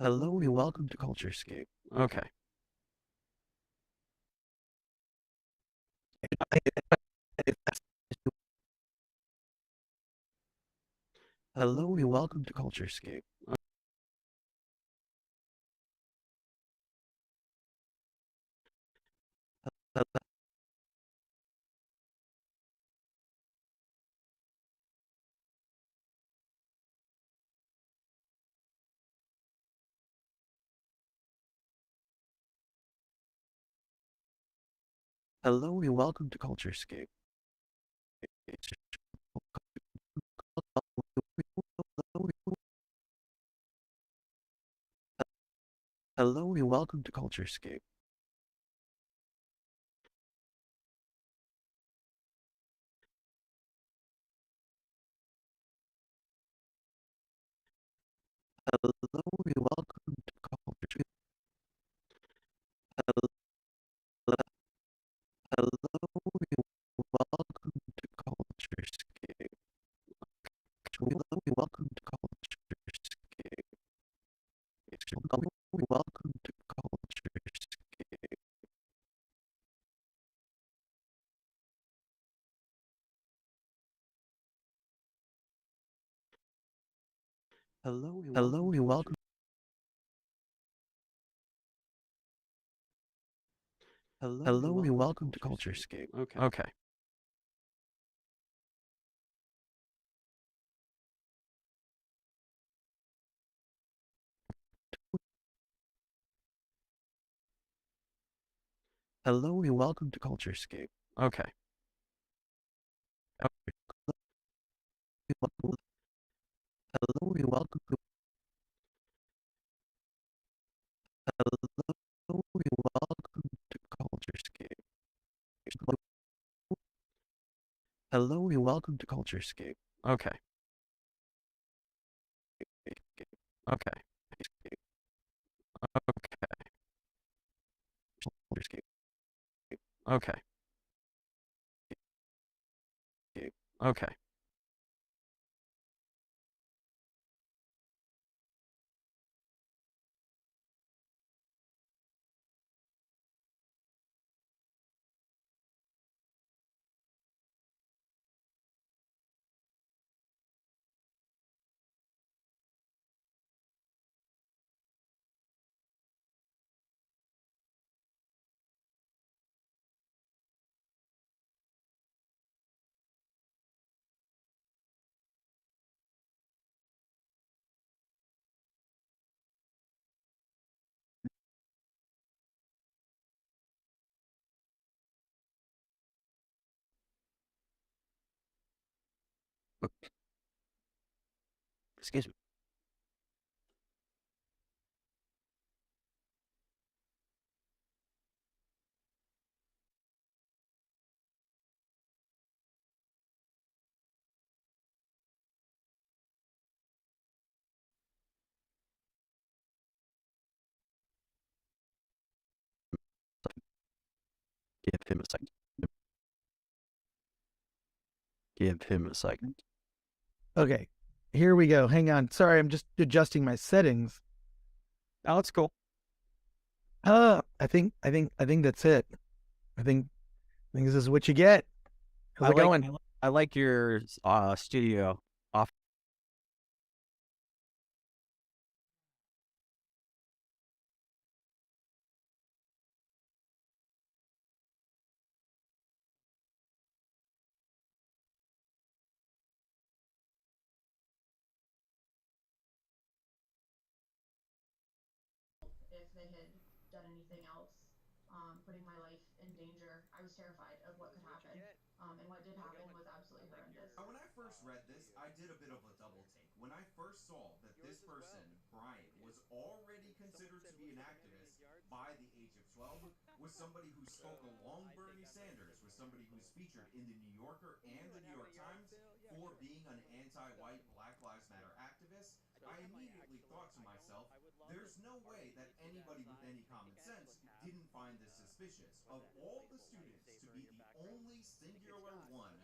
Hello and welcome to Culturescape. Okay. Hello and welcome to Culturescape. Hello and welcome to Culturescape. Hello and welcome to Culturescape. Hello and welcome to Culturescape. Hello and welcome to Culturescape. Hello and welcome to Culturescape. Hello and welcome to Culturescape. Hello and welcome. Hello and welcome to Culturescape. Okay. Hello and welcome to Culturescape. Okay. Hello and welcome to Hello and welcome to Culturescape. Hello and welcome to Culturescape. Okay. Okay. Okay. Culturescape. Okay. Okay. Excuse me. Give him a second. Give him a second. Okay, here we go. Hang on. Sorry, I'm just adjusting my settings. Oh, that's cool. I think that's it. I think this is what you get. How's it going? I like your studio. Off. If they had done anything else, putting my life in danger. I was terrified of what could happen. And what did happen was absolutely horrendous. When I first read this, I did a bit of a double take. When I first saw that this person, Brian, was already considered to be an activist by the age of 12, was somebody who spoke along Bernie Sanders, was somebody who's featured in the New Yorker and the New York Times for being an anti-white Black Lives Matter activist, I immediately thought to myself, there's no way that anybody with any common sense didn't find this suspicious. Of all the students to be the only singular one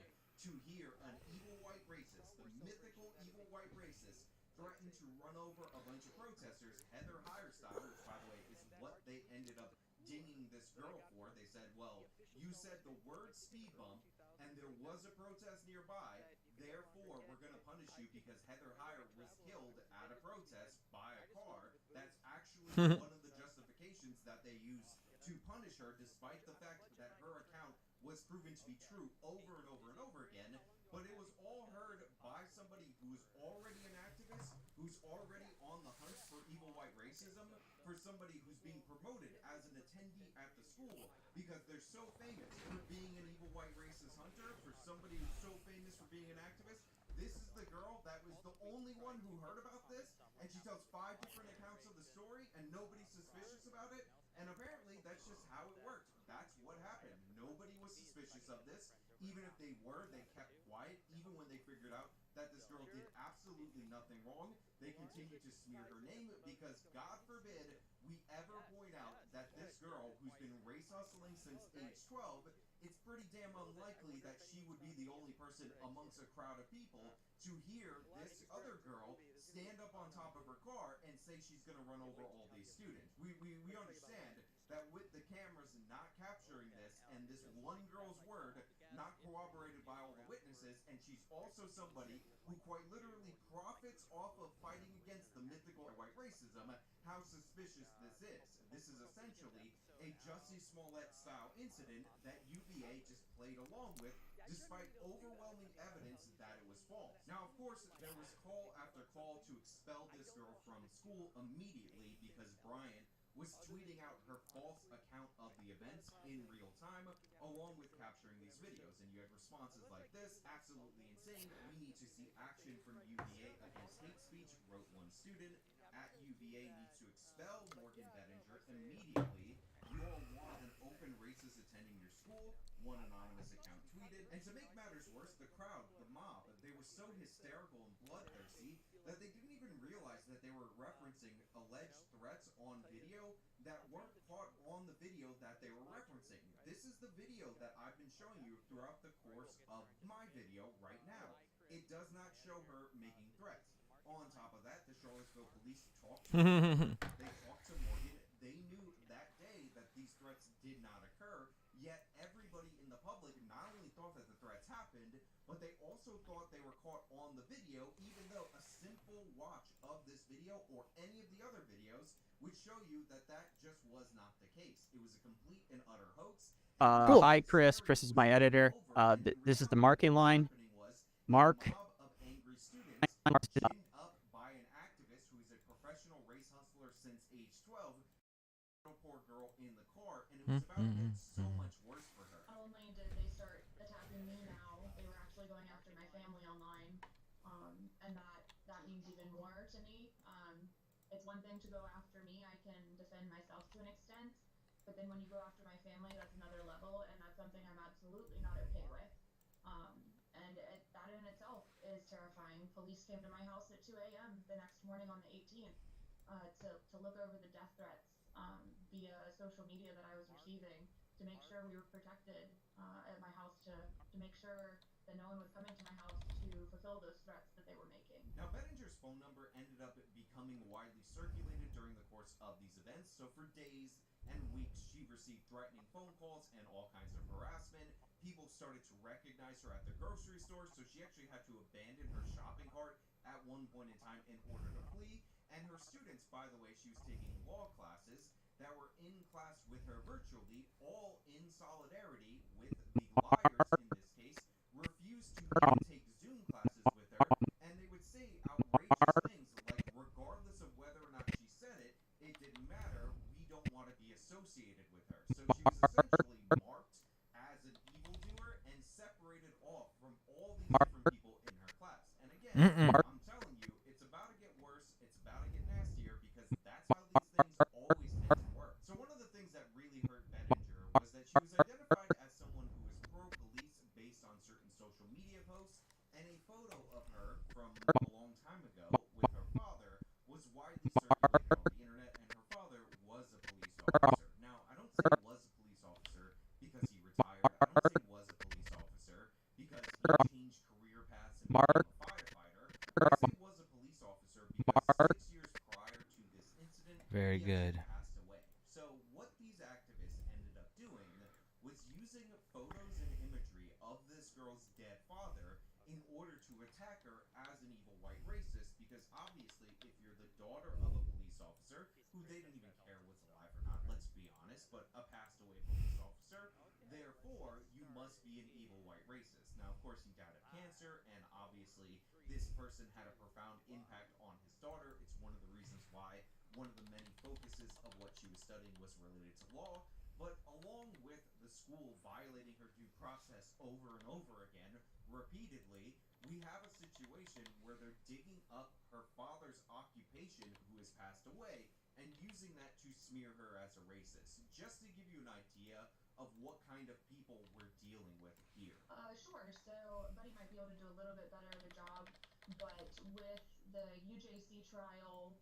to hear an evil white racist, the mythical evil white racist, threaten to run over a bunch of protesters, Heather Heyer style, which, by the way, is what they ended up dinging this girl for. They said, well, you said the word speed bump, and there was a protest nearby, therefore we're going to punish you because Heather Heyer was killed at a protest by a car. That's actually one of the justifications that they use to punish her, despite the fact that her account was proven to be true over and over and over again. But it was all heard by somebody who's already an activist, who's already on the hunt for evil white racism, for somebody who's being promoted as an attendee at the school because they're so famous for being an evil white racist hunter, for somebody who's so famous for being an activist. This is the girl that was the only one who heard about this, and she tells 5 different accounts of the story, and nobody's suspicious about it. And apparently, that's just how it worked. That's what happened. Nobody was suspicious of this. Even if they were, they kept quiet. Even when they figured out that this girl did absolutely nothing wrong, they continued to smear her name because, God forbid, we ever point out that this girl, who's been race hustling since age 12, it's pretty damn unlikely that she would be the only person amongst a crowd of people to hear this other girl stand up on top of her car and say she's going to run over all these students. We understand that with the cameras not capturing this and this one girl's word not corroborated by all the witnesses, and she's also somebody who quite literally profits off of fighting against the mythical white racism, how suspicious this is. This is essentially a Jussie Smollett style incident that UVA just played along with, despite overwhelming evidence that it was false. Now, of course, there was call after call to expel this girl from school immediately because Brian was tweeting out her false account of the events in real time, along with capturing these videos. And you had responses like this: absolutely insane. We need to see action from UVA against hate speech, wrote one student. At UVA needs to expel Morgan Bettinger immediately. You all want an open racist attending your school, one anonymous account tweeted. And to make matters worse, the crowd, the mob, they were so hysterical and bloodthirsty that they didn't even realize that they were referencing alleged threats on video that weren't caught on the video that they were referencing. This is the video that I've been showing you throughout the course of my video right now. It does not show her making threats. On top of that, the Charlottesville police talked to Morgan. They talked to Morgan. They knew that day that these threats did not occur, yet everybody in the public not only thought that the threats happened, but they also thought they were caught on the video, even though a simple watch of this video or any of the other videos would show you that that just was not the case. It was a complete and utter hoax. Cool. Hi, Chris. Chris is my editor. This is the marking line. Mark. Mob of angry students ginned up by an activist who's a professional race hustler since age 12, poor girl in the car, and it was about to get so much worse for her. Not only did they start attacking me now, they were actually actually going after my family online, and that means even more to me. It's one thing to go after me; I can defend myself to an extent, but then when you go after my family, that's another level, and that's something I'm absolutely not okay with. That in itself is terrifying. Police came to my house at 2 a.m. the next morning on the 18th to look over the death threats via social media that I was receiving to make sure we were protected at my house, to make sure that no one was coming to my house to fulfill those threats that they were making. Now, Bettinger's phone number ended up becoming widely circulated during the course of these events, so for days and weeks she received threatening phone calls and all kinds of harassment. People started to recognize her at the grocery store, so she actually had to abandon her shopping cart at one point in time in order to flee. And her students, by the way, she was taking law classes that were in class with her virtually, all in solidarity with the liars in this case, refused to even take Zoom classes with her, and they would say outrageous things like, regardless of whether or not she said it, it didn't matter, we don't want to be associated with her. So she was essentially marked as an evildoer and separated off from all these different people in her class. And again, I'm telling you, it's about to get worse, it's about to get nastier, because that's how these things always tend to work. So one of the things that really hurt Bettinger was that she was identified as someone who was pro-police based on certain social media posts, and a photo of her from a long time ago with her father was widely circulated on the internet, and her father was a police officer. Now, I don't say was a police officer because he retired. I don't say was a police officer because he changed career paths and became a firefighter. I say was a police officer because 6 years prior to this incident, Very he good. actually passed away. So what these activists ended up doing was using photos and imagery of this girl's dead father in order to attack her as an evil white racist, because obviously if you're the daughter of a police officer who they didn't even care was alive or not, let's be honest, but a passed away police officer, therefore you must be an evil white racist. Now, of course, he died of cancer, and obviously this person had a profound impact on his daughter. It's one of the reasons why one of the many focuses of what she was studying was related to law. But along with the school violating her due process over and over again, repeatedly, we have a situation where they're digging up her father's occupation, who has passed away, and using that to smear her as a racist. Just to give you an idea of what kind of people we're dealing with here. Sure. So Buddy might be able to do a little bit better of a job, but with the UJC trial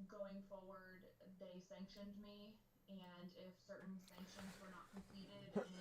going forward, they sanctioned me, and if certain sanctions were not completed in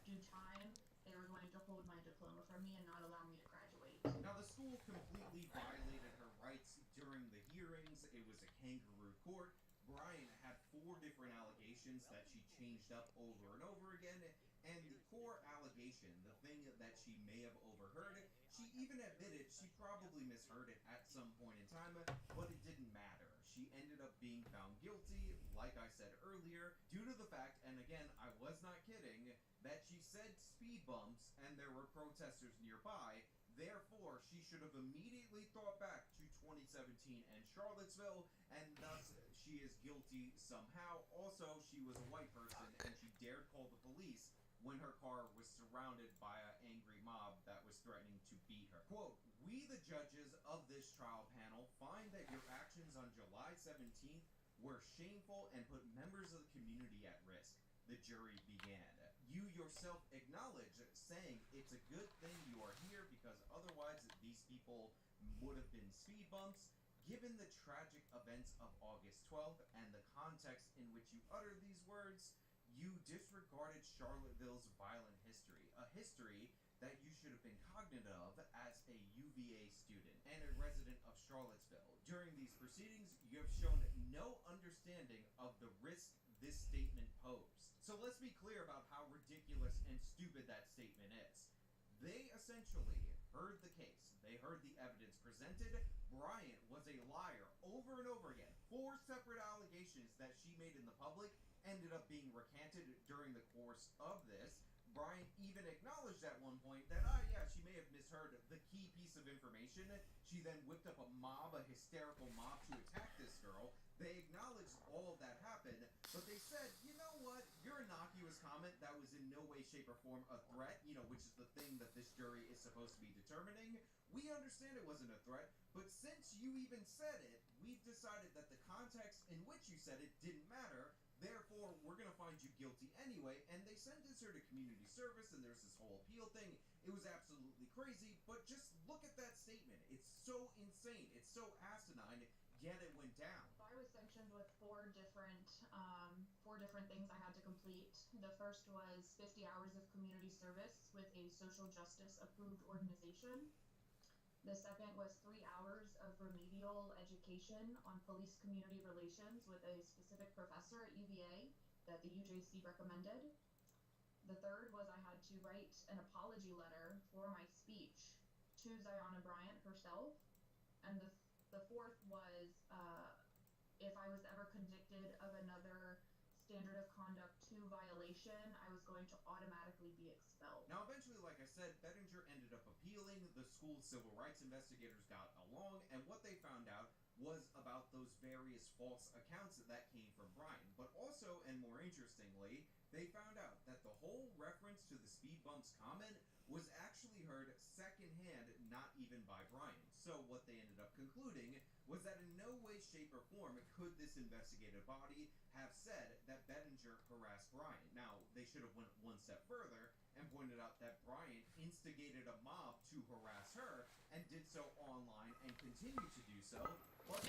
due time, they were going to hold my diploma from me and not allow me to graduate. Now, the school completely violated her rights during the hearings. It was a kangaroo court. Bryant had 4 different allegations that she changed up over and over again, and the core allegation, the thing that she may have overheard, she even admitted she probably misheard it at some point in time, but it didn't matter. She ended up being found guilty, like I said earlier, due to the fact, and again, I was not kidding, that she said speed bumps and there were protesters nearby. Therefore, she should have immediately thought back to 2017 and Charlottesville, and thus she is guilty somehow. Also, she was a white person, and she dared call the police when her car was surrounded by an angry mob that was threatening to beat her. Quote, "We, the judges of this trial panel, find that your actions on July 17th were shameful and put members of the community at risk," the jury began. "You yourself acknowledge, saying it's a good thing you are here because otherwise these people would have been speed bumps. Given the tragic events of August 12th and the context in which you uttered these words, you disregarded Charlottesville's violent history, a history that you should have been cognizant of as a UVA student and a resident of Charlottesville. During these proceedings, you have shown no understanding of the risk this statement posed." So let's be clear about how ridiculous and stupid that statement is. They essentially heard the case. They heard the evidence presented. Bryant was a liar over and over again. 4 separate allegations that she made in the public ended up being recanted during the course of this. Brian even acknowledged at one point that, yeah, she may have misheard the key piece of information. She then whipped up a hysterical mob to attack this girl. They acknowledged all of that happened, but they said, you know what, your innocuous comment that was in no way, shape, or form a threat, which is the thing that this jury is supposed to be determining. We understand it wasn't a threat, but since you even said it, we've decided that the context in which you said it didn't matter. Therefore, we're going to find you guilty anyway, and they sentenced her to community service, and there's this whole appeal thing. It was absolutely crazy, but just look at that statement. It's so insane. It's so asinine, yet it went down. I was sanctioned with four different things I had to complete. The first was 50 hours of community service with a social justice approved organization. The second was 3 hours of remedial education on police community relations with a specific professor at UVA that the UJC recommended. The third was I had to write an apology letter for my speech to Ziona Bryant herself. And the fourth was if I was ever convicted of another standard of conduct 2 violation, I was going to automatically be expelled. Now, eventually, like I said, Bettinger ended up appealing. The school's civil rights investigators got along, and what they found out was about those various false accounts that came from Brian. But also, and more interestingly, they found out that the whole reference to the speed bumps comment was actually heard secondhand, not even by Brian. So what they ended up concluding was that in no way, shape, or form could this investigative body have said that Bettinger harassed Brian. Now, they should have went one step further and pointed out that Brian instigated a mob to harass her and did so online and continued to do so. But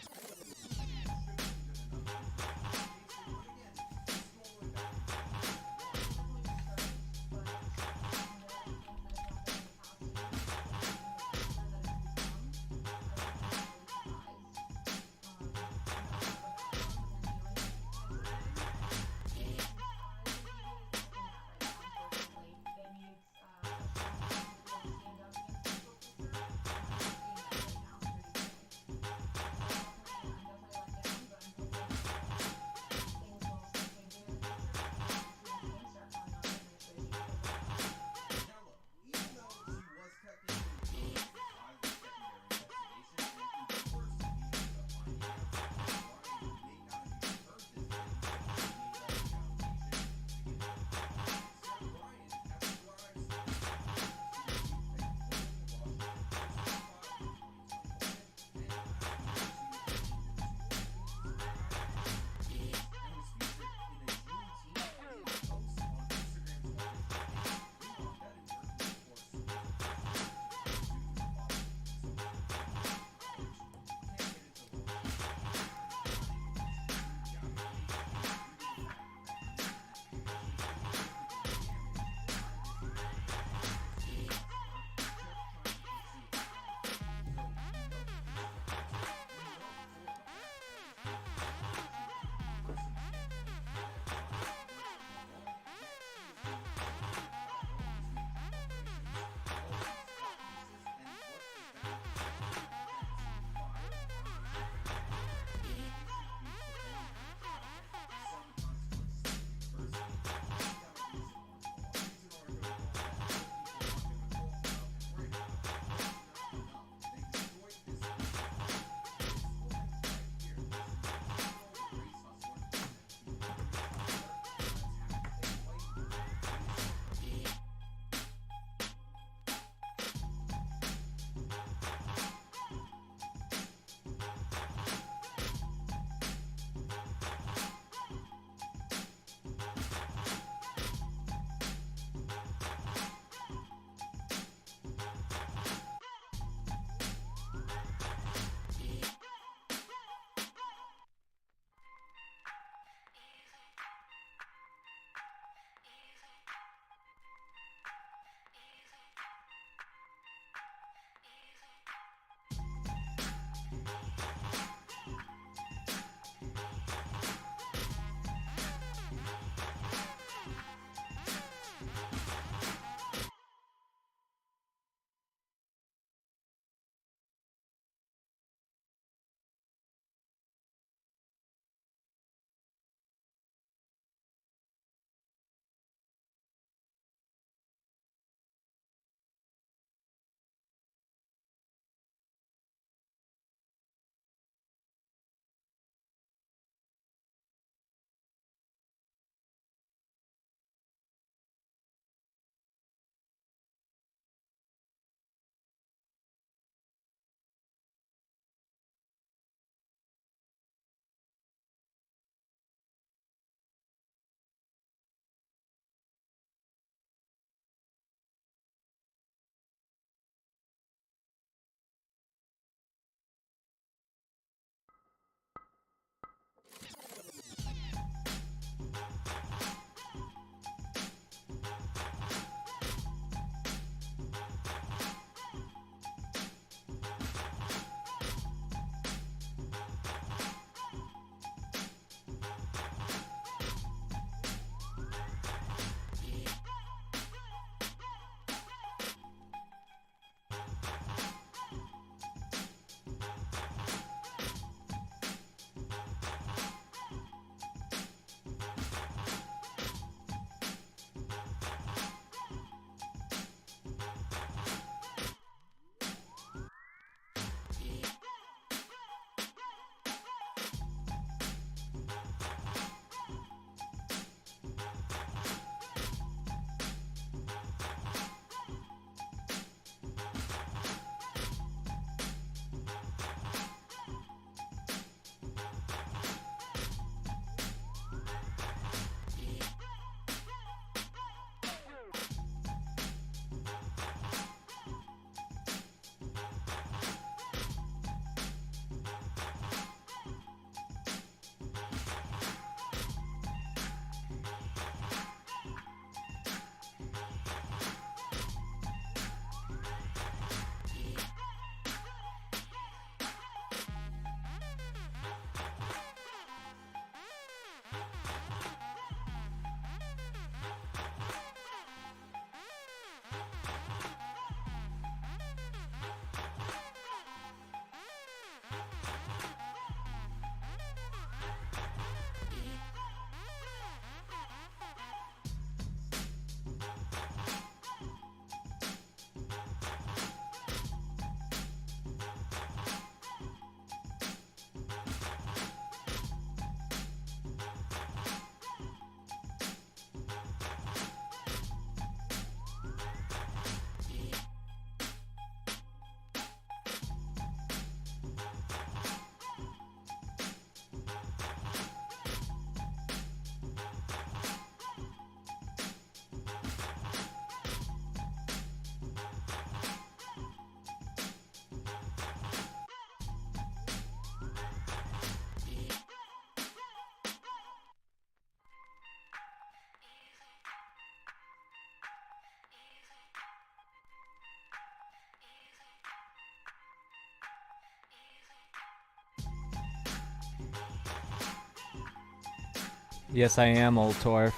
Yes, I am, Old Torf.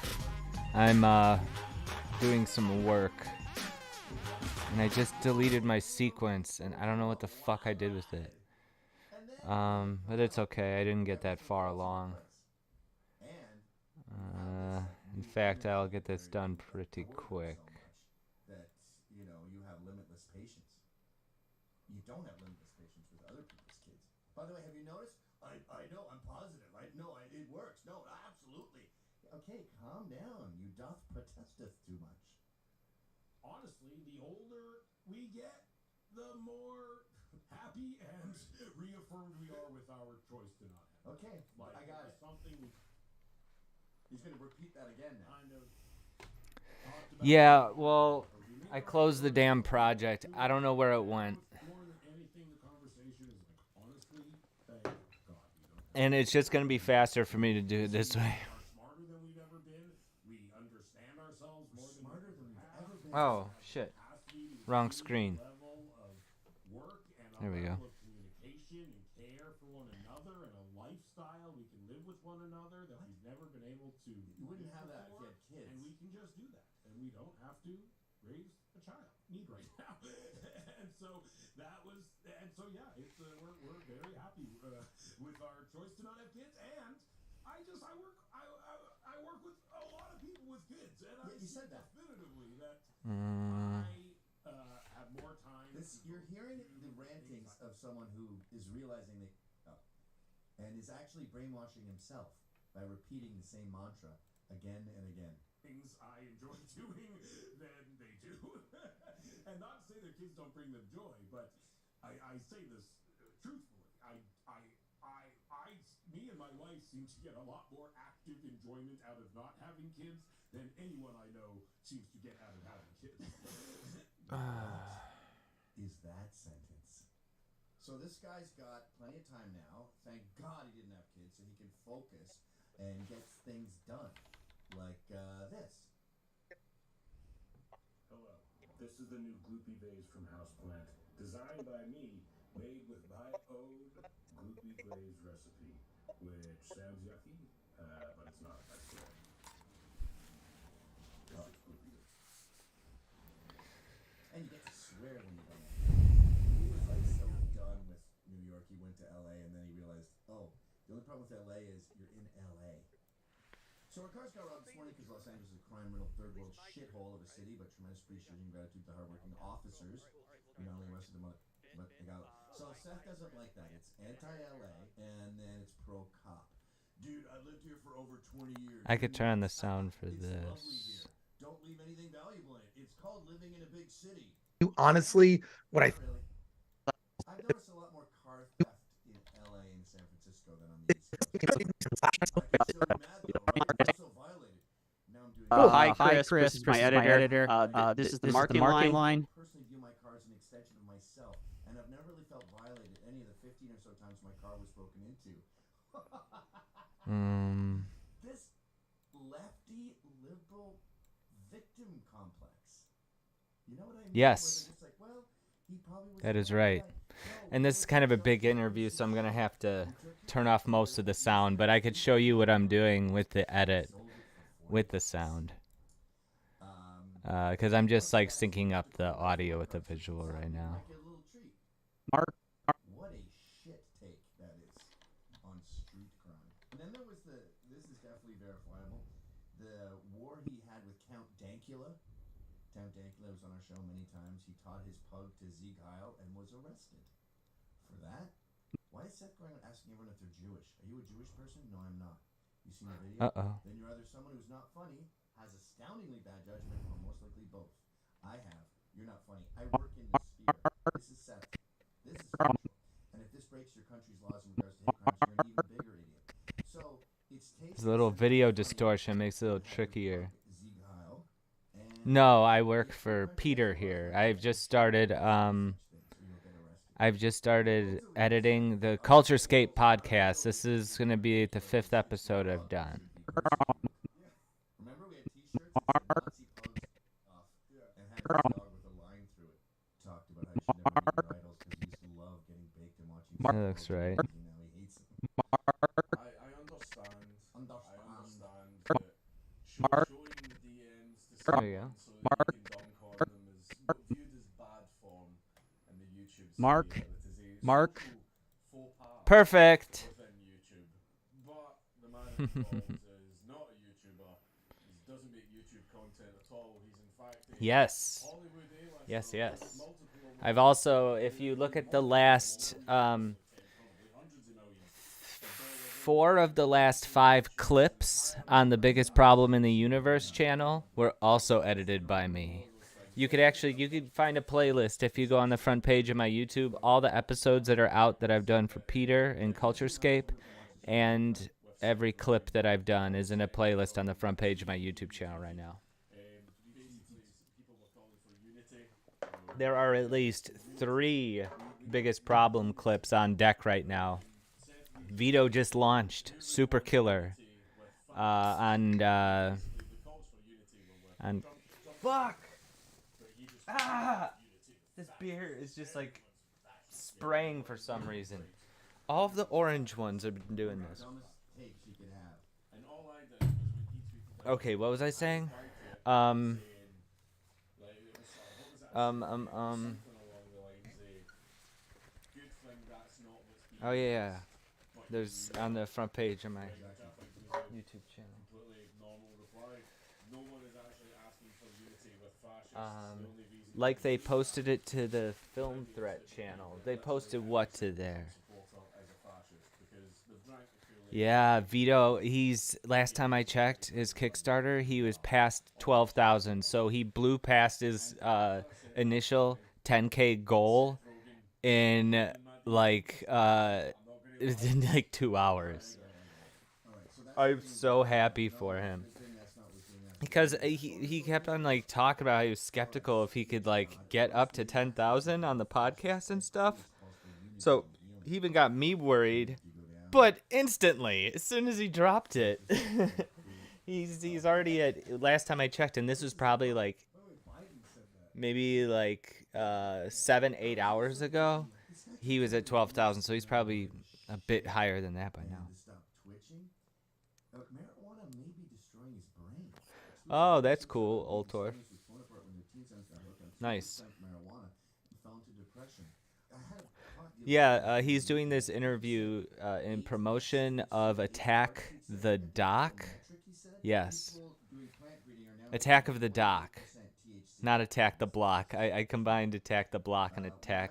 I'm doing some work. And I just deleted my sequence, and I don't know what the fuck I did with it. But it's okay. I didn't get that far along. In fact, I'll get this done pretty quick. That, you know, you have limitless patience. You don't have limitless patience with other people's kids. By the way, have you noticed? I know, I'm positive. It works. No, absolutely. Okay, calm down. You doth protesteth too much. Honestly, the older we get, the more happy and reaffirmed we are with our choice to not have. Okay, Like, I got it. Something we He's going to repeat that again now. kind of talked about. Yeah, well, I closed the damn project. I don't know where it went. More than anything, the conversation is like, honestly, thank God we don't. And it's just going to be faster for me to do it this way. Are smarter than we've ever been. We understand ourselves more Smarter than we've ever been. Oh, shit. Wrong screen. Level of work and a There we go. level of communication and care for one another and a lifestyle we can live with one another that we've never been able to. You wouldn't have that if you had kids. And we can just do that, and we don't have to raise a child right now. And so that was, and so yeah, it's we're very happy with our choice to not have kids. And I work with a lot of people with kids, and I you said that definitively that I have more time. You're hearing the rantings of someone who is realizing that, and is actually brainwashing himself by repeating the same mantra again and again. Things I enjoy doing than they do. And not to say their kids don't bring them joy, but I say this truthfully. Me and my wife seem to get a lot more active enjoyment out of not having kids than anyone I know seems to get out of having kids. Is that sentence? So this guy's got plenty of time now. Thank God he didn't have kids, so he can focus and get things done. Like this. Hello. This is the new Gloopy vase from Houseplant. Designed by me, made with my own Gloopy glaze recipe. Which sounds yucky, but it's not, actually. And you get to swear when you don't. He was like so done with New York, he went to LA and then he realized, oh, the only problem with LA is you're in LA. So our cars got robbed this morning because Los Angeles is a crime-riddled third-world shithole of a city, but tremendous appreciation and gratitude to hardworking officers. We not only arrested them, but they got. So Seth doesn't like that. It's anti-LA and then it's pro-cop. Dude, I lived here for over 20 years. I could turn on the sound for It's lovely this. here. Don't leave anything valuable in it. It's called living in a big city. You honestly, what I Not really. I've noticed a lot more car theft in LA and San Francisco than on the East Coast. I get so mad though, right? I'm so violated. Now I'm doing Hi, Chris. This is my editor. This is the marking line. I personally view my car as an extension of myself, and I've never really felt violated any of the 15 or so times my car was broken into. This lefty liberal victim complex. You know what I mean? Yes. It's like, well, he probably was That is a bad right. guy. No, And this is kind of a big interview, so I'm going to have to turn off most of the sound, but I could show you what I'm doing with the edit with the sound. Because I'm just like syncing up the audio with the visual right now. Like a little treat. Mark. What a shit take that is on street crime. And then there was this is definitely verifiable, the war he had with Count Dankula. Count Dankula was on our show many times. He taught his pug to Sieg Heil and was arrested for that. Why is Seth going around asking everyone if they're Jewish? Are you a Jewish person? No, I'm not. You seen the video? Uh-oh. Then you're either someone who's not funny, has astoundingly bad judgment, or most likely both. I have. You're not funny. I work in this sphere. This is Seth. This is crucial. And if this breaks your country's laws in regards to hate crimes, you're an even bigger idiot. So it's There's a little video distortion, makes it a little trickier. Sieg Heil, and No, I work for Peter here. I've just started editing the Culturescape podcast. This is going to be the 5th episode I've done. remember we had t-shirts that said Nazi pugs off and had a dog with a line through it. Talked about how you should never meet your idols because he used to love getting baked and watching. That looks right. And now he hates them. I understand. I understand There you go. So Mark- you can dunk on them as viewed as bad form in the YouTube Mark- sphere. It is a Mark. social faux pas Perfect. within YouTube. But the man involved is not a YouTuber. He doesn't make YouTube content at all. He's in fact a Yes. Hollywood A-lister Yes, with yes. multiple awards. I've also, if you look at the last Probably hundreds of millions. 4 of the last 5 clips on the Biggest Problem in the Universe channel were also edited by me. You could find a playlist if you go on the front page of my YouTube, all the episodes that are out that I've done for Peter and Culturescape, and every clip that I've done is in a playlist on the front page of my YouTube channel right now. There are at least 3 Biggest Problem clips on deck right now. Vito just launched Super Killer on fuck. This beer is just like spraying for some reason. All of the orange ones have been doing this. Okay, what was I saying? Oh yeah. There's on the front page of my YouTube channel. Like they posted it to the Film Threat channel. They posted what to there? Yeah, Vito, last time I checked his Kickstarter, he was past 12,000. So he blew past his initial 10K goal in like 2 hours. I'm so happy for him. Because he kept on like talking about how he was skeptical if he could like get up to 10,000 on the podcast and stuff. So he even got me worried. But instantly, as soon as he dropped it, he's already at, last time I checked, and this was probably like maybe like 7-8 hours ago, he was at 12,000. So he's probably a bit higher than that by now. Oh, that's cool, Oltorf. Nice. Yeah, he's doing this interview in promotion of Attack the Doc. Yes. Attack of the Doc. Not Attack the Block. I combined Attack the Block and Attack.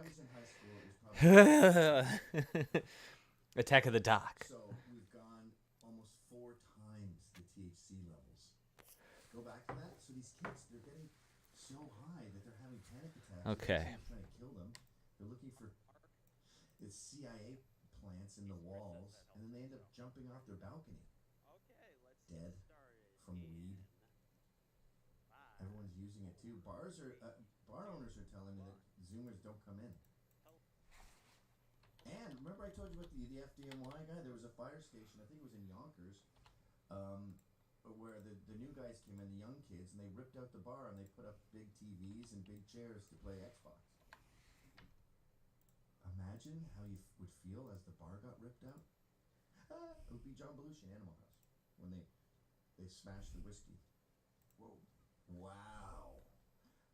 Attack of the Doc. So we've gone almost 4 times the THC levels. Go back to that. So these kids, they're getting so high that they're having panic attacks. Okay. They're trying to kill them. They're looking for the CIA plants in the walls, and then they end up jumping off their balcony. Dead from weed. Everyone's using it too. Bar owners are telling me that Zoomers don't come in. And remember I told you about the FDNY guy? There was a fire station, I think it was in Yonkers, where the new guys came in, the young kids, and they ripped out the bar and they put up big TVs and big chairs to play Xbox. Imagine how you would feel as the bar got ripped out. It would be John Belushi in Animal House when they smashed the whiskey. Whoa. Wow.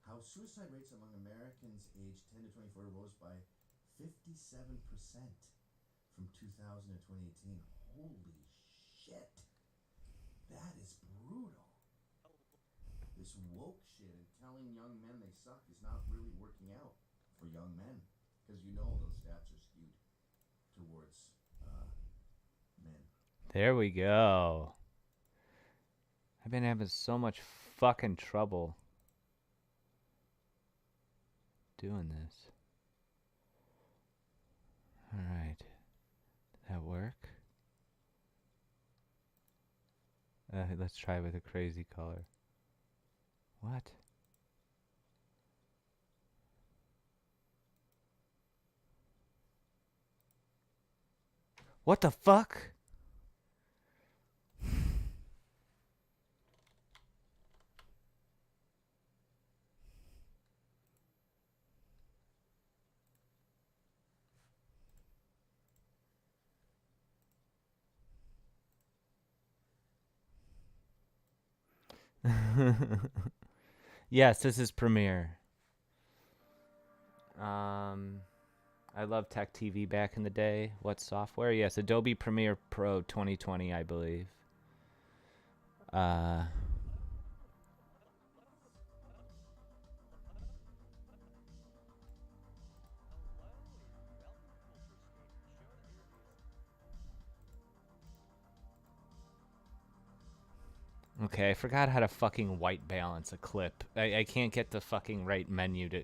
How suicide rates among Americans aged 10 to 24 rose by 57% from 2000 to 2018. Holy shit. That is brutal. This woke shit and telling young men they suck is not really working out for young men. Because you know those stats are skewed towards men. There we go. I've been having so much fucking trouble doing this. Alright. Did that work? Let's try with a crazy color. What? What the fuck? Yes, this is Premiere. I love Tech TV back in the day. What software? Yes, Adobe Premiere Pro 2020, I believe. Okay, I forgot how to fucking white balance a clip. I can't get the fucking right menu to...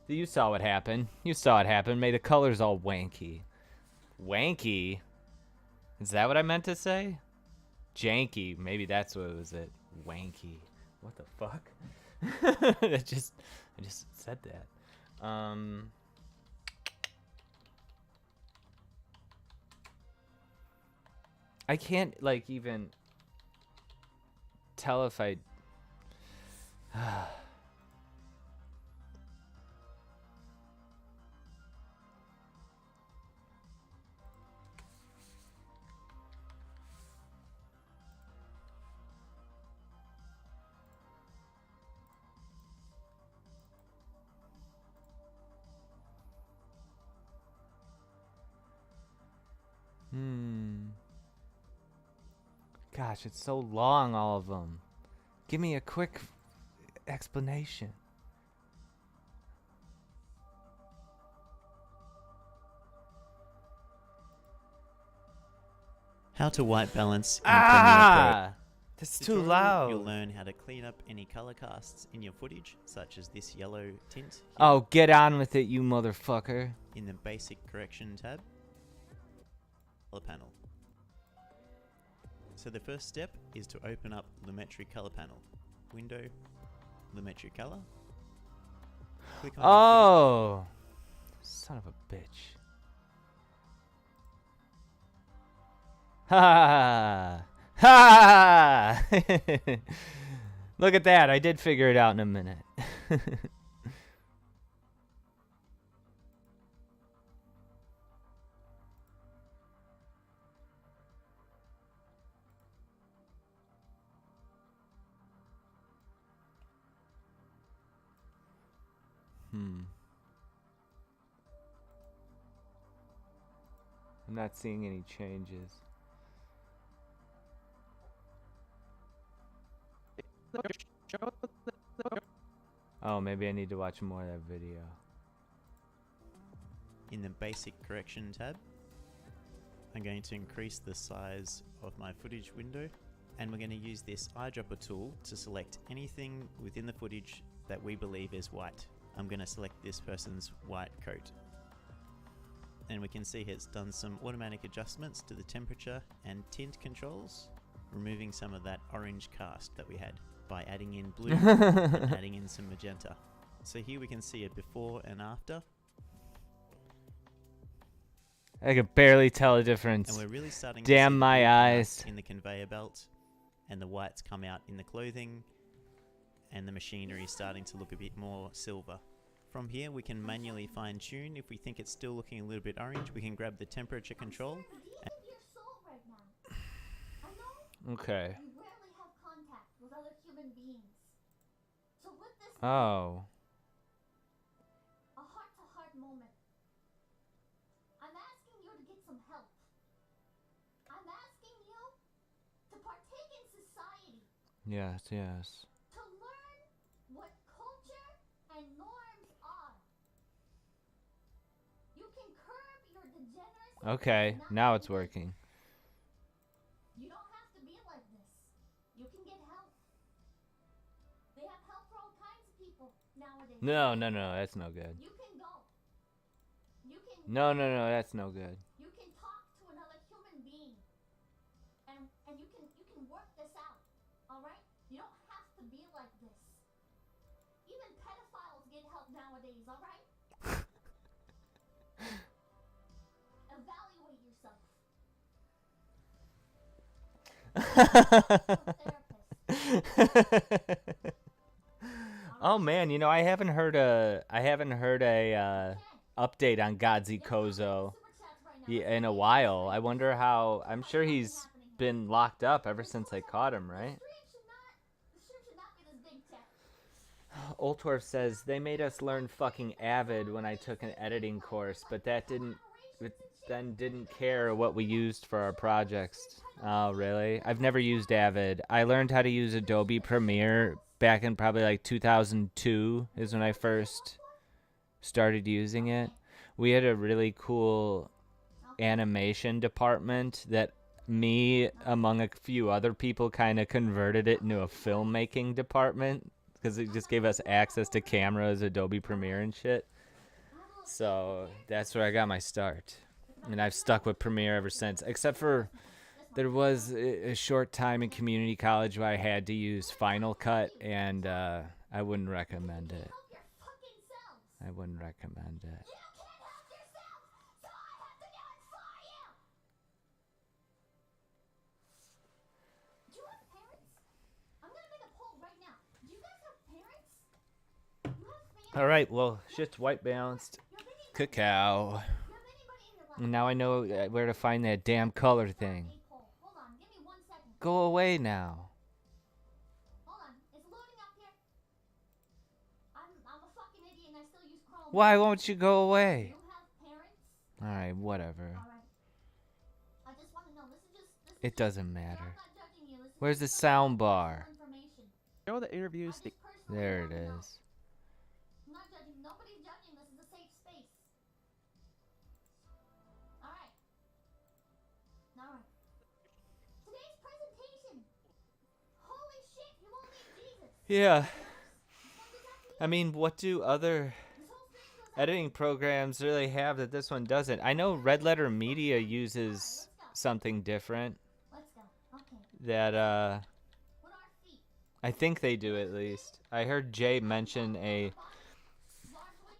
You saw what happened. You saw it happen. Made the colors all wanky. Wanky? Is that what I meant to say? Janky. Maybe that's what it was. It wanky. What the fuck? I just said that. I can't like even tell if I. Gosh, it's so long, all of them. Give me a quick explanation. How to white balance in Premiere Pro. That's too Tutorial, loud. You'll learn how to clean up any color casts in your footage, such as this yellow tint here. Oh, get on with it, you motherfucker. In the Basic Correction tab, Color Panel. So the first step is to open up Lumetri Color Panel. Window, Lumetri Color. Click on Oh, son of a bitch. Ha ha! Look at that! I did figure it out in a minute. I'm not seeing any changes. Oh, maybe I need to watch more of that video. In the Basic Correction tab, I'm going to increase the size of my footage window, and we're going to use this eyedropper tool to select anything within the footage that we believe is white. I'm going to select this person's white coat. And we can see it's done some automatic adjustments to the temperature and tint controls, removing some of that orange cast that we had by adding in blue and adding in some magenta. So here we can see it before and after. I could barely tell a difference. And we're really starting Damn to see my the blue come out eyes. in the conveyor belt, and the whites come out in the clothing, and the machinery is starting to look a bit more silver. From here we can manually fine tune. If we think it's still looking a little bit orange, we can grab the temperature control. Okay. You rarely have contact with other human beings. So with this Oh. a heart-to-heart moment. I'm asking you to get some help. I'm asking you to partake in society. Yes, yes. To learn what culture and norms are. You can curb your degeneracy. Okay, now it's working. You don't have to be like this. You can get help. They have help for all kinds of people nowadays. No, that's no good. You can go. You can No, that's no good. You can talk to another human being. And you can work this out. All right? You don't have to be like this. Even pedophiles get help nowadays, all right? Evaluate yourself. Oh man, I haven't heard a update on Godzi Kozo in a while. I wonder how. I'm sure he's been locked up ever since I caught him, right? The stream should not be this big tech. Oltorf says they made us learn fucking Avid when I took an editing course, but that didn't care what we used for our projects. Oh, really? I've never used Avid. I learned how to use Adobe Premiere back in probably like 2002 is when I first started using it. We had a really cool animation department that me, among a few other people, kind of converted it into a filmmaking department because it just gave us access to cameras, Adobe Premiere and shit. So that's where I got my start. And I've stuck with Premiere ever since, except for there was a short time in community college where I had to use Final Cut, and I wouldn't recommend it. I wouldn't recommend it. All right, well, shit's white balanced. Cacao. And now I know where to find that damn color thing. Go away now. Why won't you go away? All right, whatever. It doesn't matter. Where's the sound bar? You know the interviews. There it is. I'm not judging. Nobody's judging. This is a safe space. Alright. Alright. Today's presentation. Holy shit, you all need Jesus. Yeah. I mean, what do other editing programs really have that this one doesn't? I know Red Letter Media uses something different. Let's go. Okay. That, What are feet? I think they do at least. I heard Jay mention a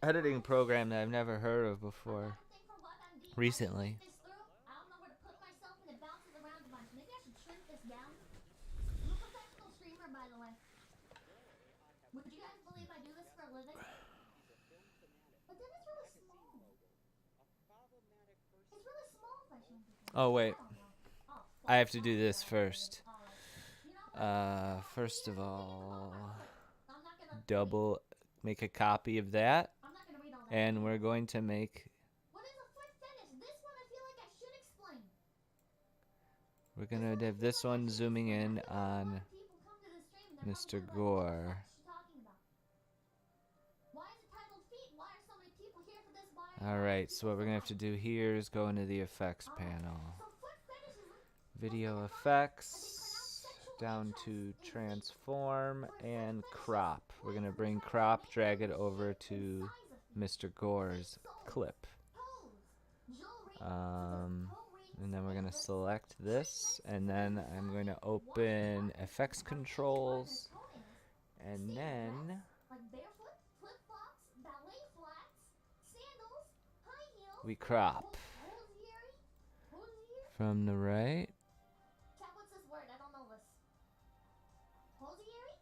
editing program that I've never heard of before recently. I don't know where to put myself and it bounces around a bunch. Maybe I should shrink this down. I'm a professional streamer, by the way. Would you guys believe I do this for a living? But then it's really small. It's really small if I shrink it down. Oh, wait. Oh, I have to do this first. First of all, make a copy of that. I'm not gonna read all that. And we're going to make... What is a foot fetish? This one I feel like I should explain. We're going to have this one zooming in on Mr. Gore. Why is it titled feet? Why are so many people here for this? Why? Alright, so what we're going to have to do here is go into the effects panel. So foot fetishism. Video effects, down to transform and crop. We're going to bring crop, drag it over to Mr. Gore's clip. And then we're going to select this, and then I'm going to open effects controls, and then Like barefoot, flip-flops, ballet flats, sandals, high heels. we crop from the right. Chat, what's this word? I don't know this. Hosieri?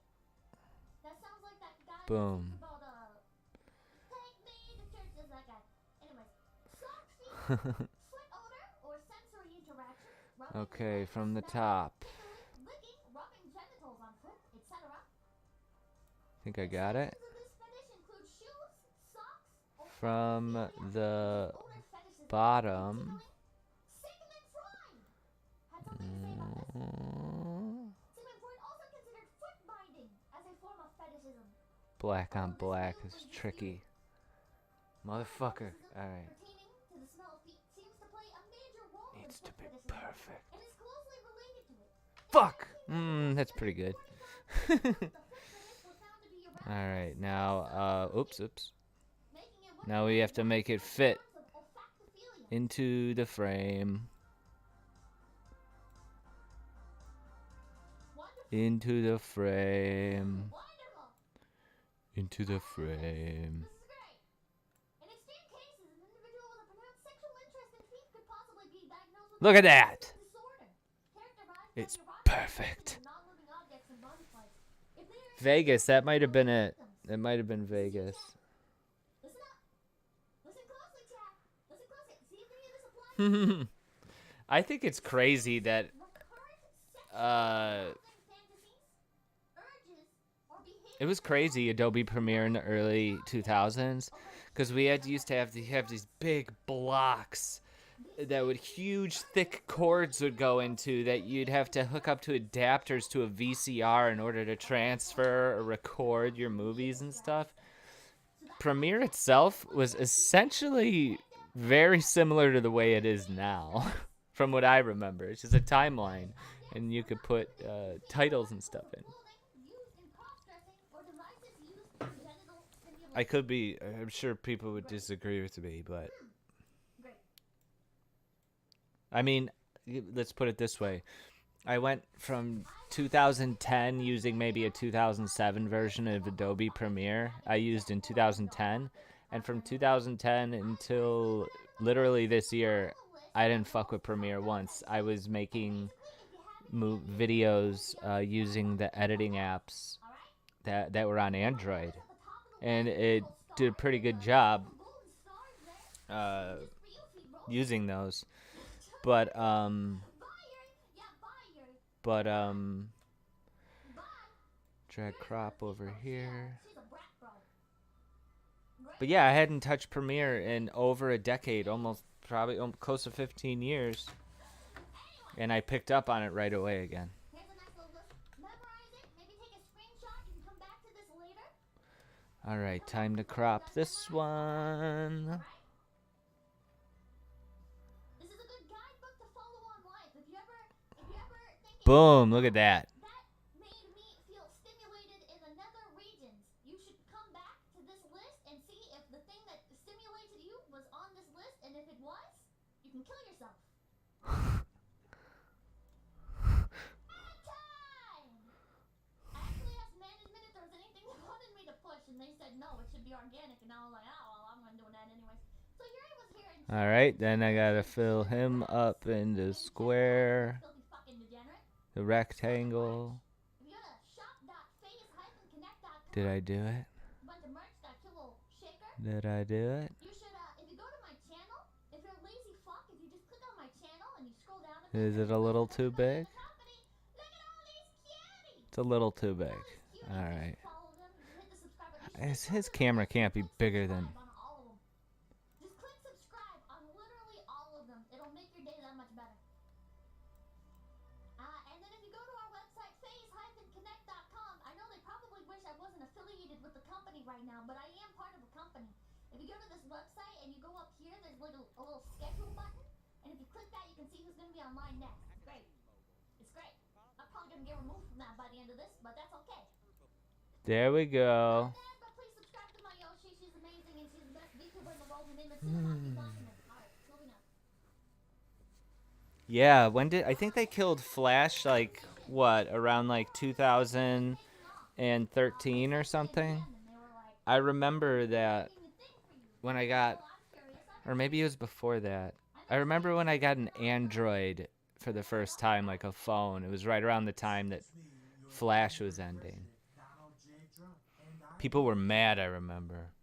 That sounds like that guy Boom. about take me to church. Is that guy? Anyways, soft feet, foot odor or sensory interaction. rubbing Okay, legs, from the back, top. tickling, licking, rubbing genitals on foot, etc. Think I got it. Examples of this fetish include shoes, socks, From the odor fetishism, bottom. Sigmund Freud had something to say about this. Sigmund Freud also considered foot binding as a form of fetishism. Black on black is tricky. Motherfucker. Alright. Pertaining to the smell of feet seems to play a major role in Needs to foot be fetishism, perfect. and is closely related to it. Fuck! That's pretty good. Alright, now, oops. Now we have to make it fit into the frame. Into the frame. Into the frame. Look at that! It's perfect. Vegas, that might have been it. It might have been Vegas. Listen up. Listen closely, chat. Listen closely. See if any of this applies. I think it's crazy that Recurrent sexual fantasies, urges, or behaviors it was crazy Adobe Premiere in the early 2000s because we used to have these big blocks that would huge thick cords would go into that you'd have to hook up to adapters to a VCR in order to transfer or record your movies and stuff. Premiere itself was essentially very similar to the way it is now from what I remember. It's just a timeline and you could put titles and stuff in. I'm sure people would disagree with me, but I mean, let's put it this way. I went from 2010 using maybe a 2007 version of Adobe Premiere I used in 2010, and from 2010 until literally this year, I didn't fuck with Premiere once. I was making videos using the editing apps that were on Android, and it did a pretty good job using those. But drag crop over here. But yeah, I hadn't touched Premiere in over a decade, probably close to 15 years. And I picked up on it right away again. All right, time to crop this one. Boom, look at that. That made me feel stimulated in another regions. You should come back to this list and see if the thing that stimulated you was on this list, and if it was, you can kill yourself. Ad time! I actually asked management if there was anything they wanted me to push, and they said no, it should be organic, and I was like, oh, well, I'm going to do that anyways. So here I was here and... All right, then I got to fill him up in the square. The rectangle. Did I do it? Did I do it? You should, if you go to my channel, if you're a lazy fuck, if you just click on my channel and you scroll down a bit. Is it a little too big? It's a little too big. All right. His camera can't be bigger than... Just click subscribe on literally all of them. It'll make your day that much better. And then if you go to our website, phase-connect.com, I know they probably wish I wasn't affiliated with the company right now, but I am part of a company. If you go to this website and you go up here, there's like a little schedule button, and if you click that, you can see who's going to be online next. It's great. It's great. I'm probably going to get removed from that by the end of this, but that's okay. There we go. But please subscribe to my Yoshi. She's amazing, and she's the best VTuber in the world. Her name is Cinnamon. Alright, moving on. Yeah, I think they killed Flash like what, around like 2013 or something? I remember that when I got, or maybe it was before that. I remember when I got an Android for the first time, like a phone. It was right around the time that Flash was ending. People were mad, I remember.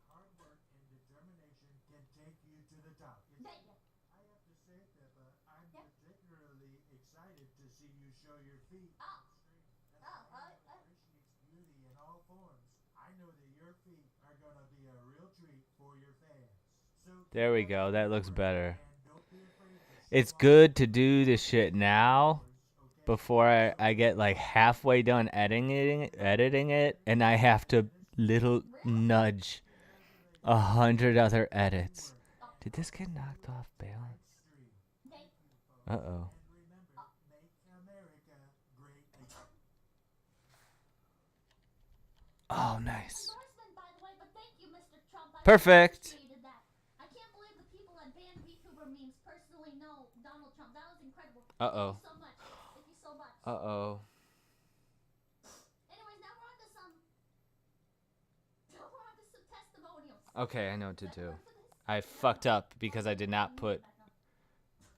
Hard work and determination can take you to the top. I have to say, Peppa, I'm particularly excited to see you show your feet on stream. As someone who appreciates beauty in all forms, I know that your feet are gonna be a real treat for your fans. So There we go. That looks better. It's good to do this shit now before I get like halfway done editing it, and I have to little nudge 100 other edits. Did this get knocked off balance? Uh-oh. Oh, nice. Perfect. I can't believe the people at banned VTuber memes personally know Donald Trump. That was incredible. Uh-oh. Thank you so much. Thank you so much. Uh-oh. Anyways, now we're on to some testimonials. Okay, I know what to do. I fucked up because I did not put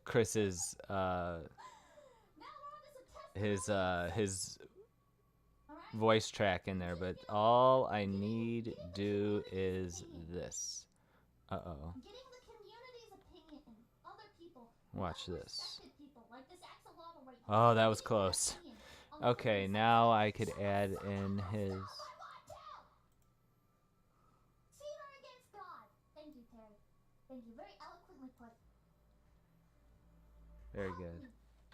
Chris's Now we're on to some test. his Alright? voice track in there, but all I need do is this. Uh-oh. Getting the community's opinion and other people. Watch this. Respected people like this axolotl right here. Oh, that was Getting their close. opinion on Okay, things now like I could add in his... I want to! Cheater against God. Thank you, Terry. Thank you. Very eloquently put. Very Help good. me.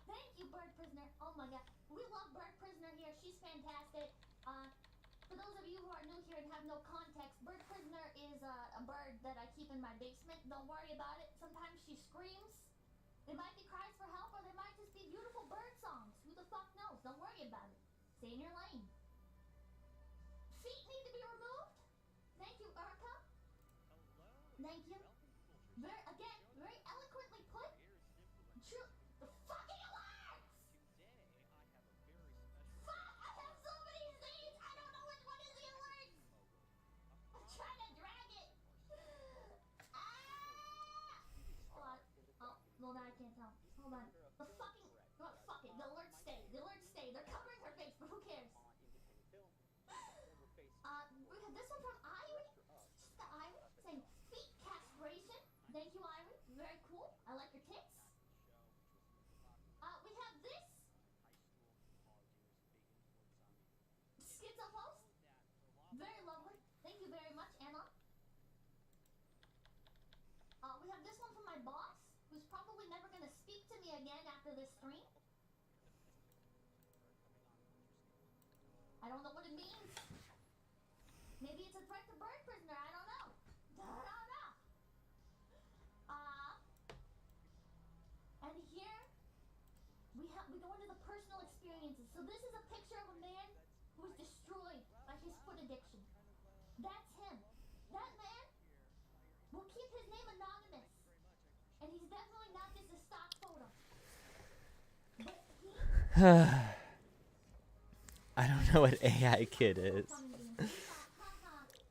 Thank you, Bird Prisoner. Oh my god. We love Bird Prisoner here. She's fantastic. For those of you who are new here and have no context, Bird Prisoner is a bird that I keep in my basement. Don't worry about it. Sometimes she screams. They might be cries for help, or they might just be beautiful bird songs. Who the fuck knows? Don't worry about it. Stay in your lane. Feet need to be removed. Thank you, Erica. Thank you. Very eloquently put. True. The fucking alarms! Fuck! I have so many things! I don't know which one is the alert! I'm trying to drag it! Ah! Hold on. Oh, well now I can't tell. Hold on. The fucking... Oh, fuck it. The alerts stay. The alerts stay. They're covering her face, but who cares? We have this one from Irie. Just the Irie saying feet castration. Thank you, Irie. Very cool. I like your tits. We have this. Schizo post. Very lovely. Thank you very much, Anna. We have this one from my boss, who's probably never gonna speak to me again after this stream. I don't know what it means. Maybe it's a threat to Bird Prisoner. I don't know. And here we go into the personal experiences. So this is a picture of a man who was destroyed by his foot addiction. That's him. That man will keep his name anonymous. And he's definitely not just a stock photo. But he... I don't know what AI Kid is.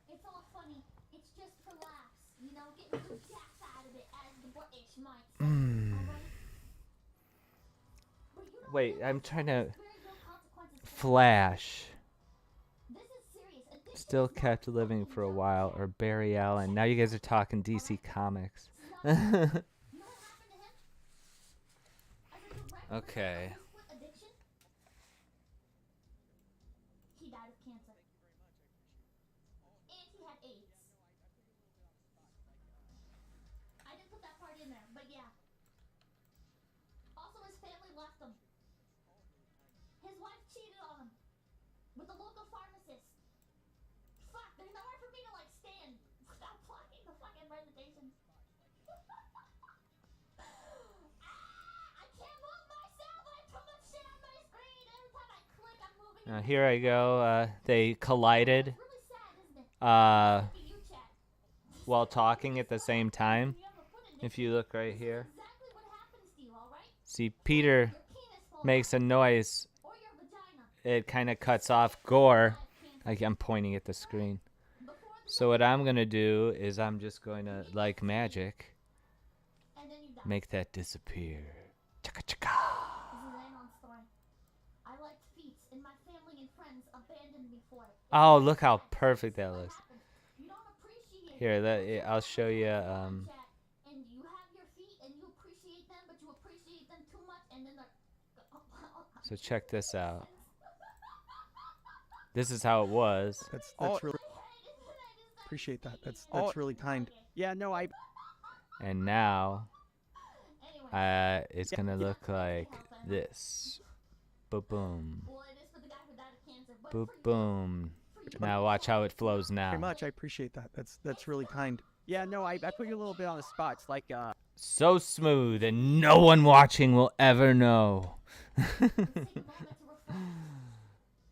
It's all funny. It's just for laughs. You know, getting some jacks out of it, as the British might say. Alright? But you know, Wait, I'm trying to... very real consequences for Flash. this is serious. Addiction Still is not kept living fucking for a joke. while. Or Barry Allen. Now you guys are talking DC Comics. You know what happened to him? As a direct Okay. result of his foot addiction, he died of cancer. And he had AIDS. I didn't put that part in there, but yeah. Also, his family left him. His wife cheated on him with a local pharmacist. Fuck, there's nowhere for me to like stand without blocking the fucking presentation. I can't move myself. I have too much shit on my screen. Every time I click, I'm moving. Now here I go. They collided It's really sad, isn't it? uh, Look at you, chat. while talking at the same time. When you have a foot If addiction, you look right this is here. exactly what happens to you, all right? See, Peter Your penis falls makes out, a noise. or your vagina. It kind of cuts off Gore. Die of cancer. Like I'm pointing at the screen. Before the So what I'm gonna do is I'm just going to, like magic, and then you die. make that disappear. Chaka chaka. This is Anon's story. I liked feet, and my family and friends abandoned me for it. Oh, look how perfect that What looks. happened? You don't appreciate Here, it. I'll show you. And you have your feet, and you appreciate them, but you appreciate them too much, and then they're... So check this out. This is how it was. That's Oh. really appreciate that. That's really kind. Yeah, no, I And now, Anyway, it's gonna look like this. Boom, well, it is for the guy who died of cancer, but boom, for you, boom. for you. Now watch how it flows Very now. much. I appreciate that. That's really kind. yeah, no, I put you a little bit on the spot. It's like So smooth, and no one watching will ever know. Take a moment to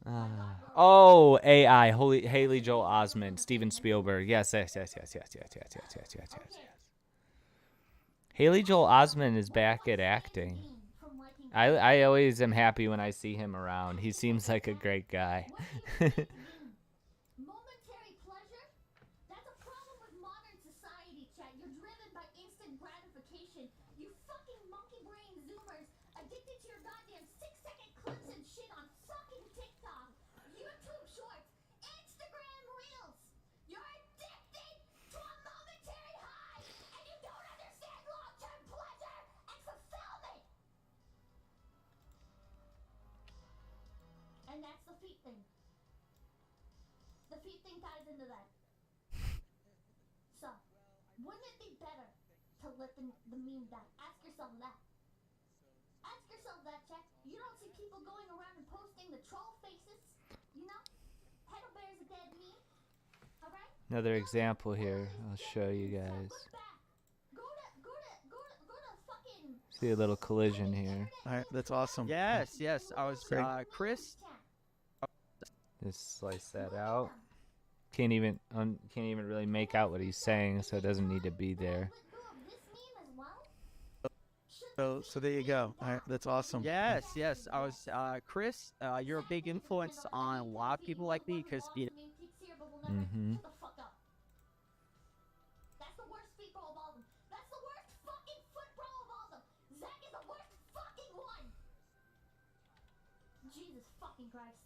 reflect. Oh, AI, Haley Joel Osment, Steven Spielberg. Yes. Haley Joel Osment is back at acting. From liking I always am happy when I see him around. He seems like a great guy. momentary pleasure? That's a problem with modern society, chat. You're driven by instant gratification. You fucking monkey addicted to your goddamn 6-second clips and shit on fucking TikTok, YouTube Shorts, Instagram Reels. You're addicted to a momentary high, and you don't understand long-term pleasure and fulfillment. And that's the feet thing. The feet thing ties into that. So, wouldn't it be better to let the meme die? Ask yourself that. Ask yourself that, Jack. You don't see people going around and posting the troll faces, you know? Pedal bear's a dead meme. Alright? Another example here. I'll show you guys. Go to fucking See a little collision here. All right, that's awesome. Yes, yes. I was Great. Chris. Just slice that out. Can't even really make out what he's saying, so it doesn't need to be there. So there you go. All right, that's awesome. Yes, yes. I was Chris. You're a big influence on a lot of people like me because you know, Mm-hmm. Shut the fuck up. That's the worst feet bro of all of them. That's the worst fucking foot bro of all of them. Zach is the worst fucking one. Jesus fucking Christ.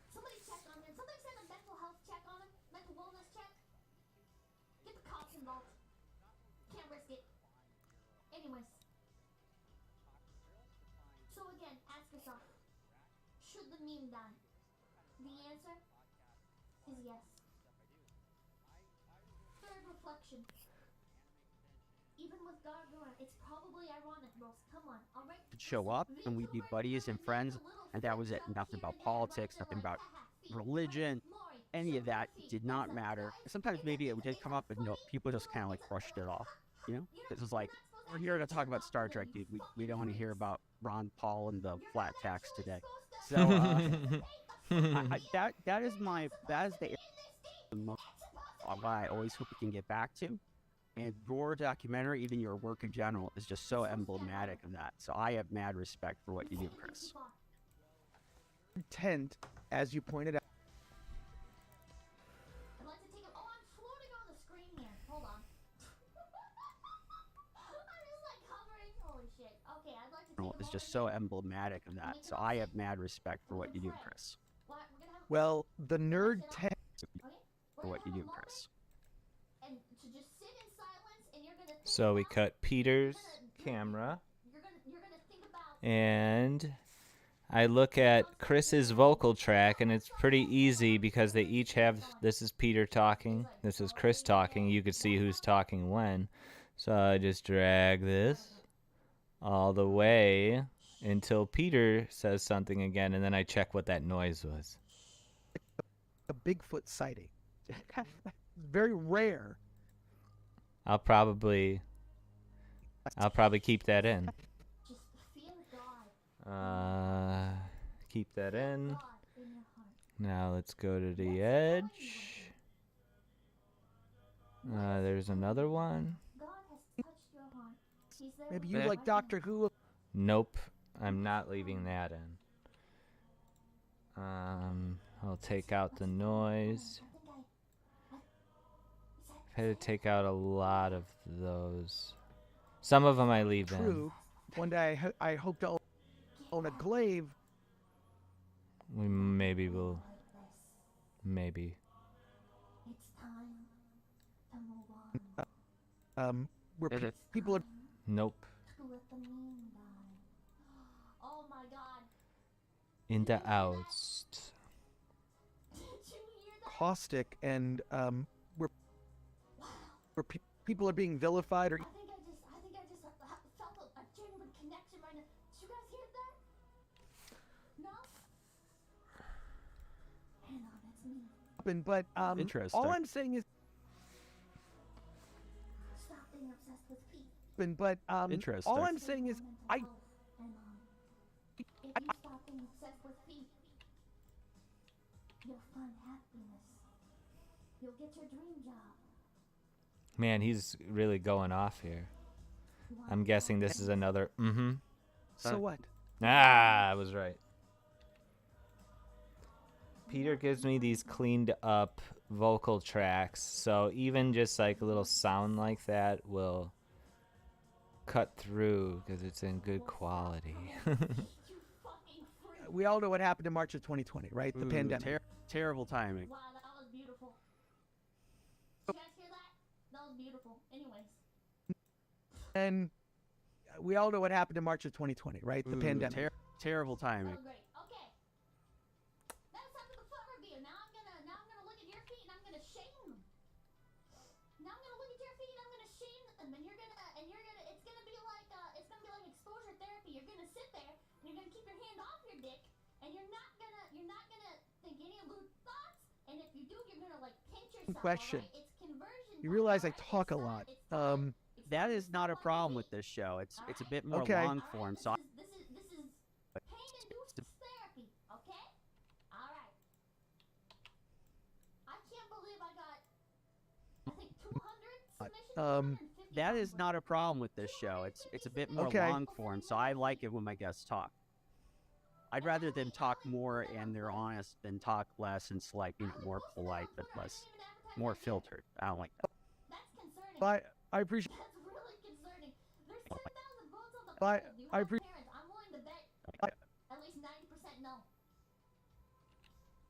Somebody check on him. Somebody send a mental health check on him. Mental wellness check. Get the cops involved. Can't risk it. Anyways. So again, ask yourself, should the meme die? The answer is yes. Third reflection. Even with Gargura, it's probably ironic, bros. Come on, alright? show up and we'd be buddies and friends, and that was it. Nothing about politics, nothing about religion, any of that did not matter. Sometimes maybe it did come up, but no, people just kind of like brushed it off. You know, it was like, we're here to talk about Star Trek, dude. We don't want to hear about Ron Paul and the flat tax today. So that is the most why I always hope we can get back to. And your documentary, even your work in general, is just so emblematic of that. So I have mad respect for what you do, Chris. Intent, as you pointed out. I'd like to take a... Oh, I'm floating on the screen here. Hold on. I'm just like hovering. Holy shit. Okay, I'd like to take a Is just so emblematic of that. So I have mad respect for what you do, Chris. What? We're gonna have... Well, the nerd tent. Okay? For what you do, Chris. And to just sit in silence, and you're gonna think So we about- cut Peter's camera, You're gonna think about... and I look at Chris's vocal track, and it's pretty easy because they each have, this is Peter talking, this is Chris talking. You could see who's talking when. So I just drag this all the way until Peter says something again, and then I check what that noise was. A Bigfoot sighting. Very rare. I'll probably keep that in. Just feel God. Keep that in. God in your heart. Now let's go to the edge. There's another one. God has touched your heart. He's there Maybe with you you like right Doctor now. Who. Nope, I'm not leaving that in. I'll take out the noise. I had to take out a lot of those. Some of them I leave in. True. One day I hope to own a glaive. We maybe will. Maybe. It's time to move on. Where Is it? people are Nope. To let the meme die. Oh my God. In the oust. Did you hear that? caustic and where people are being vilified or I think I just felt a genuine connection right now. Did you guys hear that? No? Hang on, that's me. but Interesting. all I'm saying is Stop being obsessed with Pete. but Interesting. all I'm saying is I If you stop being obsessed with Pete, you'll find happiness. You'll get your dream job. Man, he's really going off here. I'm guessing this is another. so what? Ah, I was right. Peter gives me these cleaned up vocal tracks, so even just like a little sound like that will cut through because it's in good quality. We all know what happened in March of 2020, right? The pandemic. Terrible timing. Wow, that was beautiful. Did you guys hear that? That was beautiful. Anyways. And we all know what happened in March of 2020, right? The pandemic. Terrible timing. Oh, great. Okay. Now it's time for the foot review. Now I'm gonna look at your feet and I'm gonna shame them. Now I'm gonna look at your feet and I'm gonna shame them, and it's gonna be like exposure therapy. You're gonna sit there and you're gonna keep your hand off your dick, and you're not gonna think any lewd thoughts. And if you do, you're gonna like pinch yourself. Question. Right? It's conversion. You realize I talk a lot. That is not a problem with this show. It's a bit more Okay. long form. So This is pain-induced therapy. Okay. All right. I can't believe I got, I think, 200 submissions. that is not a problem with this show. It's a bit more Okay. long form. So I like it when my guests talk. I'd rather them talk more and they're honest than talk less and it's like, more polite but more filtered. I don't like that. That's concerning. But I appreciate. That's really concerning. There's 10,000 votes on the But poll. Do you I have appreciate. parents? I'm willing to bet at least 90% no.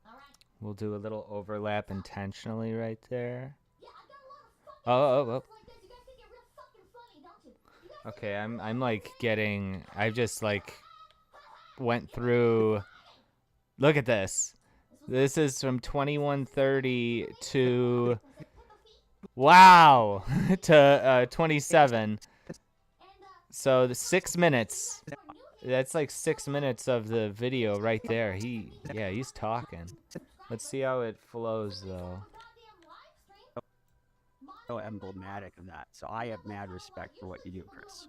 All right. We'll do a little overlap intentionally right there. Yeah, I got a lot of fucking Oh. like this. You guys think it real fucking funny, don't you? You guys Okay, I'm like getting. I just like went through. Look at this. This is from 2130 to wow to 27. So the 6 minutes. That's like 6 minutes of the video right there. He's talking. Let's see how it flows though. So emblematic of that. So I have mad respect for what you do, Chris.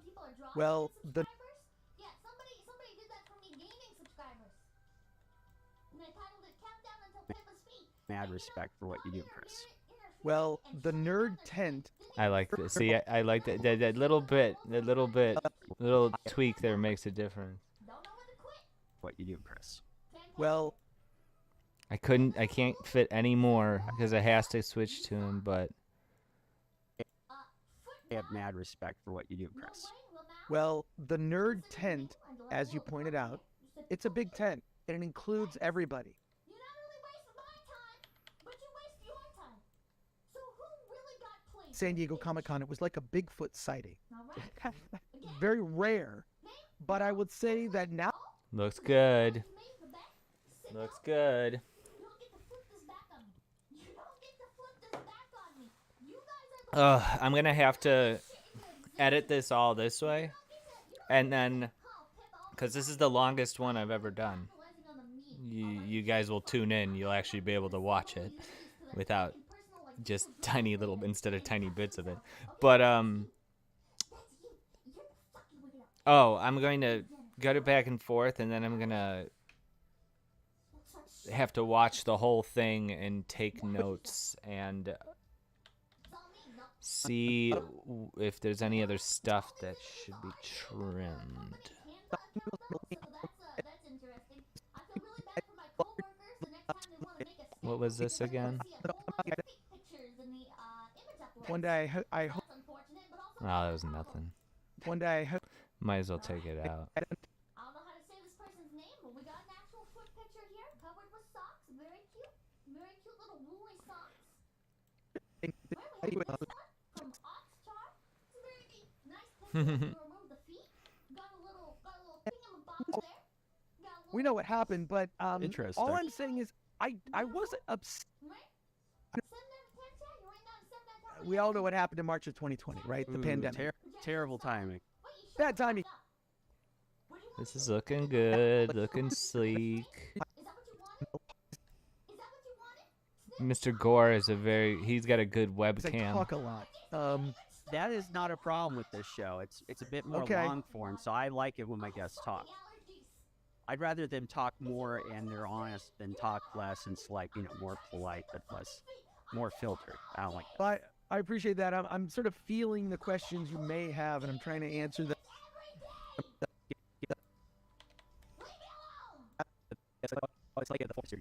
Well, the Yeah, somebody did that for me gaining subscribers. And they titled it Countdown Until Pippa's Feet. Mad respect for what you do, Chris. well, the nerd tent. I like this. See, I like that little bit, little tweak there makes a difference. Don't know when to quit. What you do, Chris. Well, I can't fit any more because I has to switch to him, but I have mad respect for what you do, Chris. well, the nerd tent, as you pointed out, it's a big tent and it includes everybody. You not only waste my time, but you waste your time. So who really got played? San Diego Comic-Con, it was like a Bigfoot sighting. All right. Very rare. But I would say that now. looks good. You made the bet. Sit Looks down. good. You don't get to flip this back on me. You don't get to flip this back on me. You guys are the I'm gonna have to edit this all this way, and then, because this is the longest one I've ever done. You guys will tune in. You'll actually be able to watch it without just tiny little instead of tiny bits of it. But I'm going to go to back and forth, and then I'm gonna have to watch the whole thing and take notes and see if there's any other stuff that should be trimmed. That's interesting. I feel really bad for my coworkers the next time they want to make a sketch. What was this again? Pictures in the image upload. One day I hope. That's unfortunate, but also Oh, that was nothing. One day I hope. Might as well take it out. I don't know how to say this person's name, but we got an actual foot picture here, covered with socks. Very cute little woolly socks. Wait, what's that? From Oxchar. It's a very nice picture. You remove the feet. Got a little thingamabob there. Got a We know what happened, but Interesting. all I'm saying is I wasn't upset. Right? 7 out of 10, Chad? You write down 7 out of 10. We all know what happened in March of 2020, right? The pandemic. Terrible timing. Bad timing. This is looking good, looking sleek. Is that what you wanted? Mr. Gore is he's got a good I webcam. talk a lot. That is not a problem with this show. It's a bit more Okay. long form. So I like it when my guests talk. I'd rather them talk more and they're honest than talk less and it's like, more polite but more filtered. I don't like that. But I appreciate that. I'm sort of feeling the questions you may have, and I'm trying to answer them. It's like the force.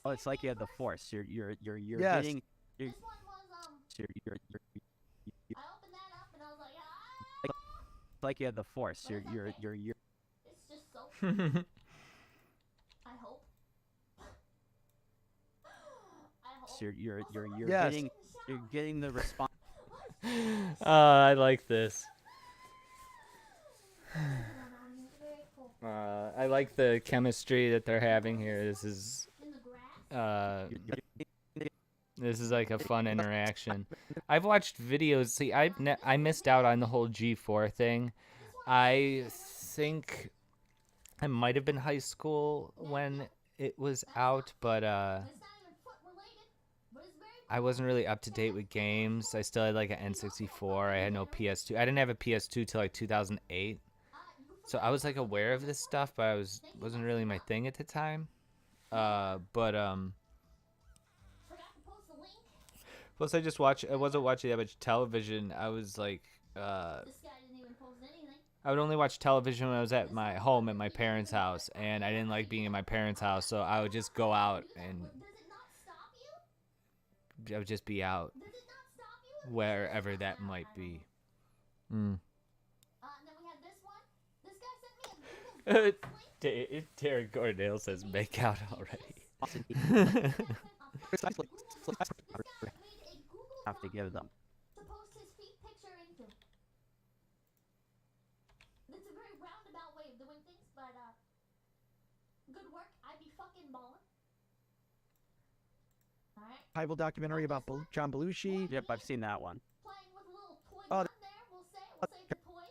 Oh, it's like you have the force. You're Yes. getting. This one was I opened that up and I was like, ah! It's like you had the force. But it's okay. You're It's just soap. I hope. I hope. you're Yes. getting the response. I like this. I like the chemistry that they're having here. This is like a fun interaction. I've watched videos. See, I missed out on the whole G4 thing. I think I might have been high school when it was out, but I wasn't really up to date with games. I still had like an N64. I had no PS2. I didn't have a PS2 till like 2008. So I was like aware of this stuff, but I wasn't really my thing at the time. Plus I wasn't watching that much television. I was like I would only watch television when I was at my home at my parents' house, and I didn't like being in my parents' house, so I would just go out and I would just be out wherever that might be. Derek Gordale says make out already. Have to give them. To post his feet picture into. It's a very roundabout way of doing things, but good work. I be fucking ballin'. Alright. Bible documentary about John Belushi. Yep, I've seen that one. Playing with a little toy Oh, gun there, we'll say the toy.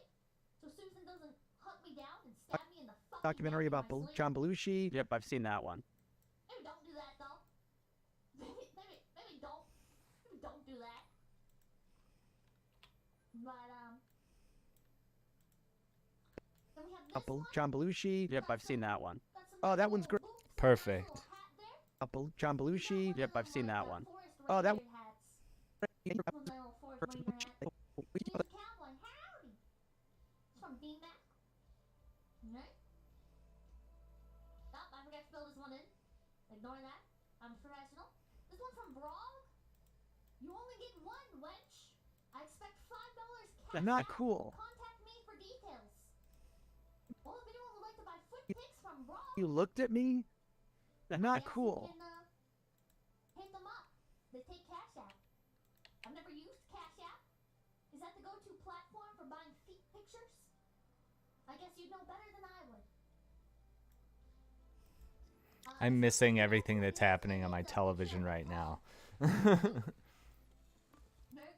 So Susan doesn't hunt me down and stab me in the fucking documentary neck about in my sleep. John Belushi. Yep, I've seen that one. Maybe don't do that though. Maybe don't. Maybe don't do that. But then we have this one. John Belushi. Yep, I've seen that one. Oh, that one's great. Perfect. John Belushi. Yep, I've seen that one. Oh, that. It's from D-Mac. Right? Oh, I forgot to fill this one in. Ignore that. I'm a professional. This one's from Brog. You only get one, wench. I expect $5 cash. Not out. cool. Contact me for details. Well, if anyone would like to buy foot pics from Brog, You looked at me. Not cool. you can, hit them up. They take Cash App. I've never used Cash App. Is that the go-to platform for buying feet pictures? I guess you'd know better than I would. I'm missing everything that's happening on my television right now. Very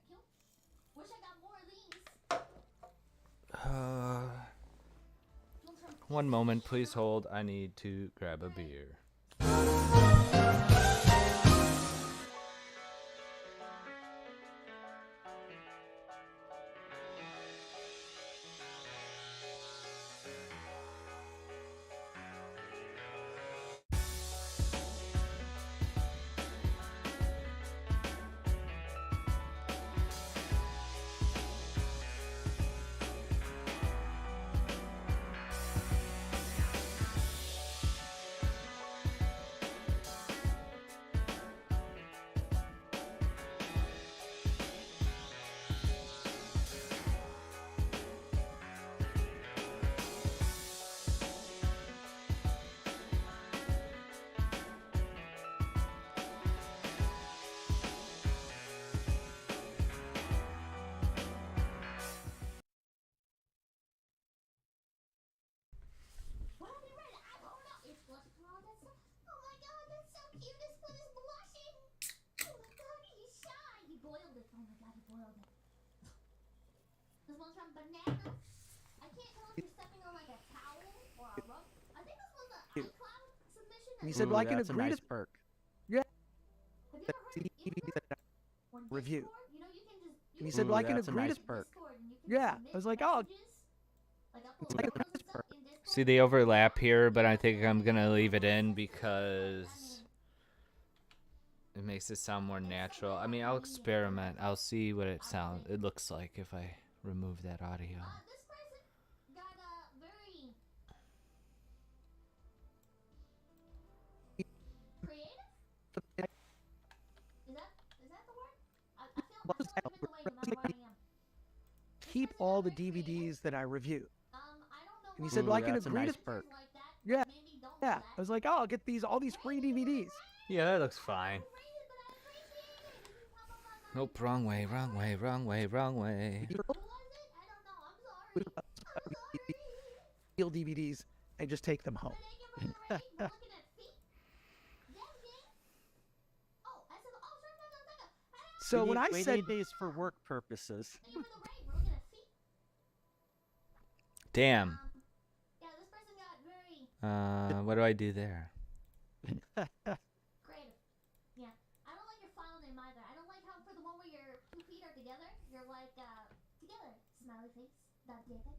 cute. Wish I got more of these. One moment, please hold. I need to grab a beer. What have you read? I don't know. It's blushing. Oh, that's so. Oh my God, that's so cute. This one is blushing. Oh my God, he's shy. He boiled it. Oh my God, he boiled it. This one's from Banana. I can't tell if you're stepping on like a towel or a rug. I think this was an iCloud submission. He said, Ooh, "Well, I can that's a agree nice to." perk. Yeah. Have you ever heard of Imgur or Review. Discord? You know, you can just. And he said, "Well, I can that's a agree nice to." perk. Discord and you can Yeah, submit I was like, "Oh." messages, like upload like a photos and nice stuff perk. in Discord. See, they overlap here, but I think I'm gonna leave it in because it makes it sound more natural. I mean, I'll experiment. I'll see what it looks like if I remove that audio. This person got a very creative. Is that the word? I feel I've been away no matter where I am. keep all the DVDs that I review. I don't know And he why said, well, I can that's a agree nice to. perk. like that. Yeah, Maybe don't yeah. do I was like, oh, I'll get all these free DVDs. Yeah, that looks fine. Nope, wrong way, wrong way, wrong way, wrong way. Who was it? I don't know. I'm sorry. I'm sorry. Steal DVDs and just take them home. We're looking at feet. Yeah, yeah. Oh, I said, oh, sure. So when I said days for work purposes. We're looking at feet. Damn. Yeah, this person got very What do I do there? creative. Yeah. I don't like your file name either. I don't like how for the one where your 2 feet are together, you're like, together, smiley face, .jpg.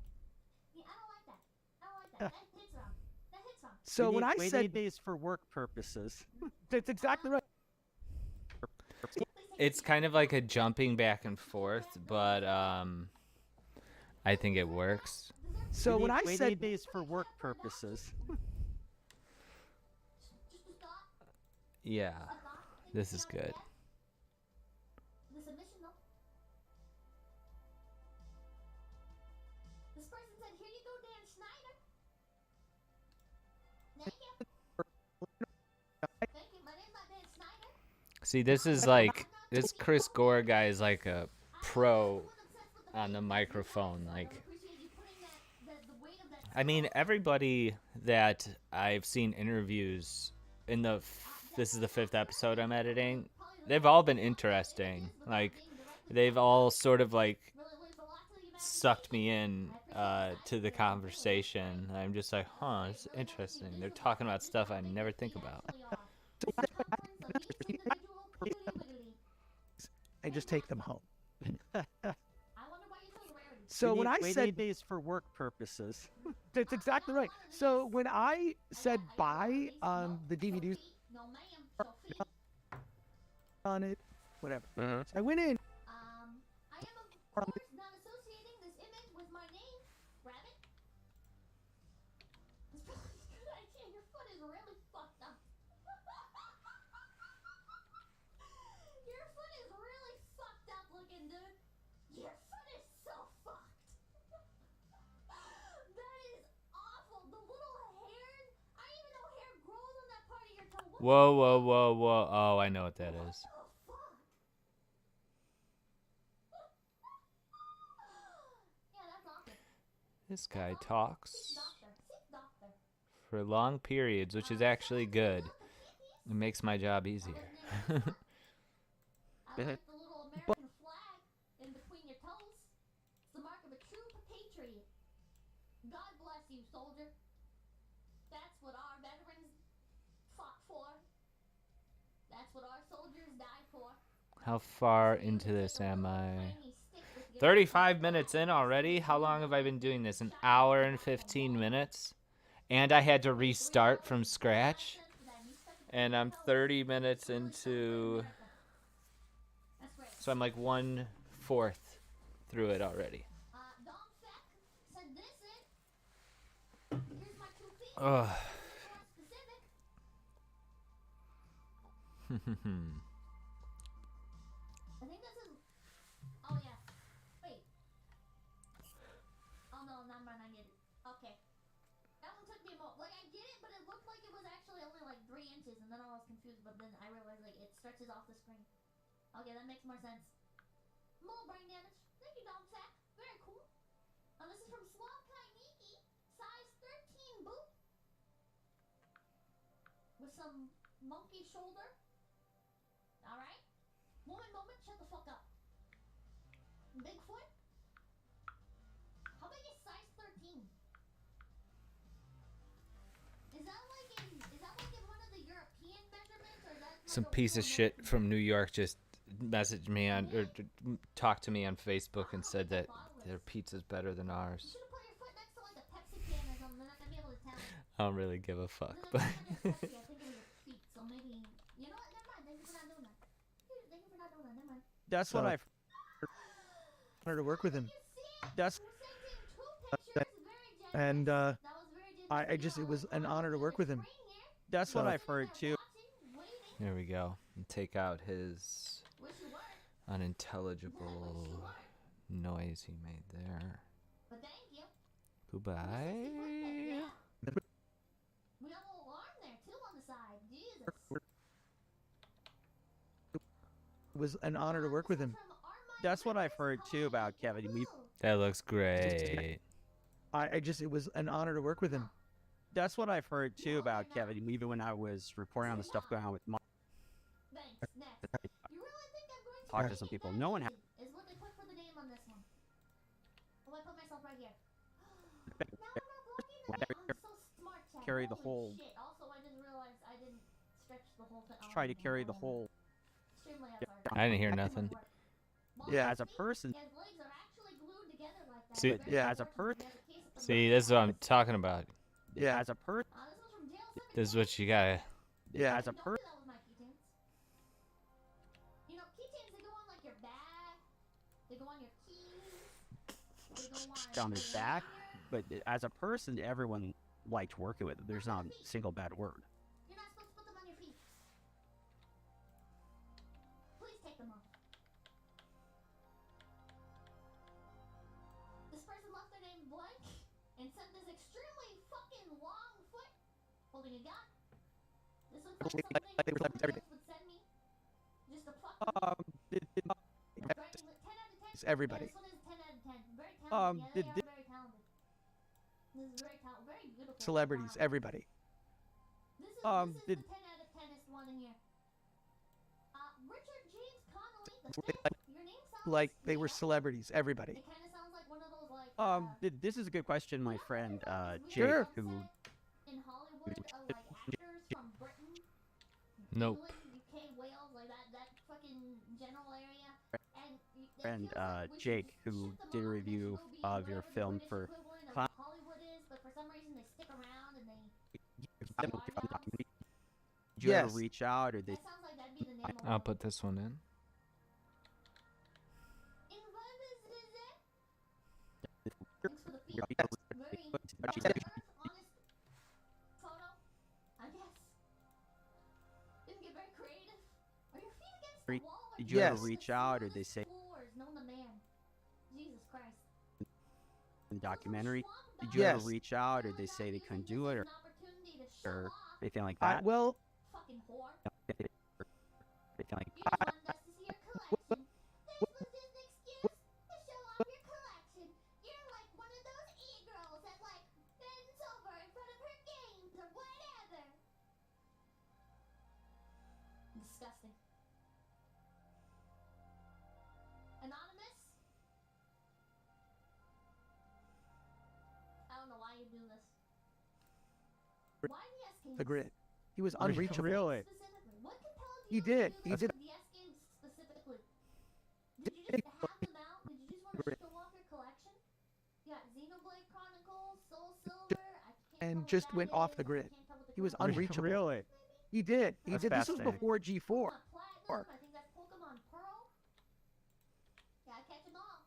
Yeah, I don't like that. I don't like that. That hits wrong. That hits wrong. so when I said days for work purposes. that's exactly right. It's kind of like a jumping back and forth, but I think it works. So when I said days for work purposes. Just a thought. Yeah, A thought. this is good. The submission, though. This person said, here you go, Dan Schneider. Thank you. Thank you. My name's not Dan Schneider. See, this is like, this Chris Gore guy is like a pro on the microphone. Like, I mean, everybody that I've seen interviews in this is the 5th episode I'm editing, they've all been interesting. Like, they've all sort of like sucked me in to the conversation. I'm just like, huh, it's interesting. They're talking about stuff I never think about. I just take them home. So when I said days for work purposes. that's exactly right. So when I said buy the DVDs No, ma'am. Sophie. on it, whatever. Uh-huh. So I went in. I am of course not associating this image with my name, Rabbit. It's probably a good idea. Your foot is really fucked up. Your foot is really fucked up looking, dude. Your foot is so fucked. That is awful. The little hairs. I didn't even know hair grows on that part of your toe. What Whoa, whoa, whoa, whoa. Oh, I know what that is. the fuck? Yeah, that's awesome. This guy talks Doctor. Sick doctor. for long periods, which is actually good. It makes my job easier. I like the little American flag in between your toes. It's the mark of a true patriot. God bless you, soldier. That's what our veterans fought for. That's what our soldiers died for. How far into this am I? 35 minutes in already? How long have I been doing this? An hour and 15 minutes? And I had to restart from scratch? And I'm 30 minutes into... That's great. So I'm like 1/4 through it already. Dom Feck said this in. Here's my 2 feet. Ugh. More specific. I think this is. Oh yeah. Wait. Oh no, never mind. I get it. Okay. That one took me a moment. Like I get it, but it looked like it was actually only like 3 inches, and then I was confused. But then I realized like it stretches off the screen. Okay, that makes more sense. More brain damage. Thank you, Dom Sack. Very cool. This is from Swab Kainiki, size 13 boot, with some monkey shoulder. All right. Moment, shut the fuck up. Bigfoot? How big is size 13? Is that like in one of the European measurements, or is that Some like a piece of real shit measurement? from New York just messaged me on, or talked to me on Facebook and said that their pizza's better than You ours. should have put your foot next to like a Pepsi can or something. They're not gonna be able to tell. I don't really give a fuck, Then but I think it was your feet, so maybe. You know what? Never mind. Thank you for not doing that. Thank you for not doing that. Never mind. That's what So- I've. Honor to work with him. You see? That's You sent in 2 pictures. Very generous. And That was very generous. I just it was an honor to work with him. that's what So- I've heard too. there we go. And take out his Wish you were. unintelligible noise he made there. But thank you. Goodbye. We got a little alarm there too on the side. Jesus. It was an honor to work with him. That's what I've heard too about Kevin. That looks great. It was an honor to work with him. That's what I've heard too about Kevin. Even when I was reporting on the stuff going on with Mike, Thanks. Next. You really think I'm going to talk to some people. No one has is what they put for the name on this one. Oh, I put myself right here. Now I'm not blocking the name. I'm so smart, Chad. carry the Holy whole. shit. Also, I just realized I didn't stretch the whole thing. Try to carry the whole. Extremely I didn't hear nothing. Yeah. As a person. His legs are actually glued together like that. See- Very Yeah. As a person. See, this is what I'm talking about. Yeah. As a person. This was from jail This is what you gotta. Yeah. As a person. That was my keychains. You know, keychains, they go on like your back. They go on your keys. They go on On his back. But as a person, everyone liked working with him. There's not a single bad word. You're not supposed to put them on your feet. Please take them off. This person left their name blank and sent this extremely fucking long foot holding a gun. This looks like something someone else would send me. Just a fucking writing 10 out of 10. It's everybody. Yeah, this one is 10 out of 10. Very talented. Yeah, they did- are very talented. This is very talented. Very beautiful. Celebrities, Wow. everybody. This is did- the 10 out of 10st one in here. Richard James Connolly, the fifth. Your name sounds Like they were yeah. celebrities, everybody. It kind of sounds like one of those like This is a good question, my friend, Jake, Sure. who in Hollywood like actors from Britain, Nope. England, UK, Wales, like that fucking general area. And it friend, feels like we should Jake, just who ship them did a off and review just go be of your whatever the film British for equivalent of Clown- Hollywood is, but for some reason they stick around and they documentary. Did you ever Yes. reach out, or they? that sounds like that'd be the name of I'll it. put this one in. Thanks for the feed. Very honest photo, I guess. Didn't get very creative. Are your feet against the wall? Or Did you Yes. ever reach out, or they say floors, known the man. Jesus Christ. in the documentary? Did Did you ever Yes. reach out, or they say they couldn't do it, or anything like I that? well, Fucking whore. Anything like You just wanted us to see your collection. This was just an excuse to show off your collection. You're like one of those e-girls that like bends over in front of her games or whatever. Disgusting. Anonymous? I don't know why you do this. Why the S games? the grid. He was unreachable. Really? Specifically, what compelled He you to did. do He this did. with the S games specifically? Did you just have them out? Did you just want to show off your collection? You got Xenoblade Chronicles, Soul Silver. I can't tell And what just that went off is, the I grid. can't tell what the He was current is. unreachable. Really? He did. He That's did. This was fascinating. before G4. Pokemon Platinum, I think that's Pokemon Pearl. Gotta catch them all.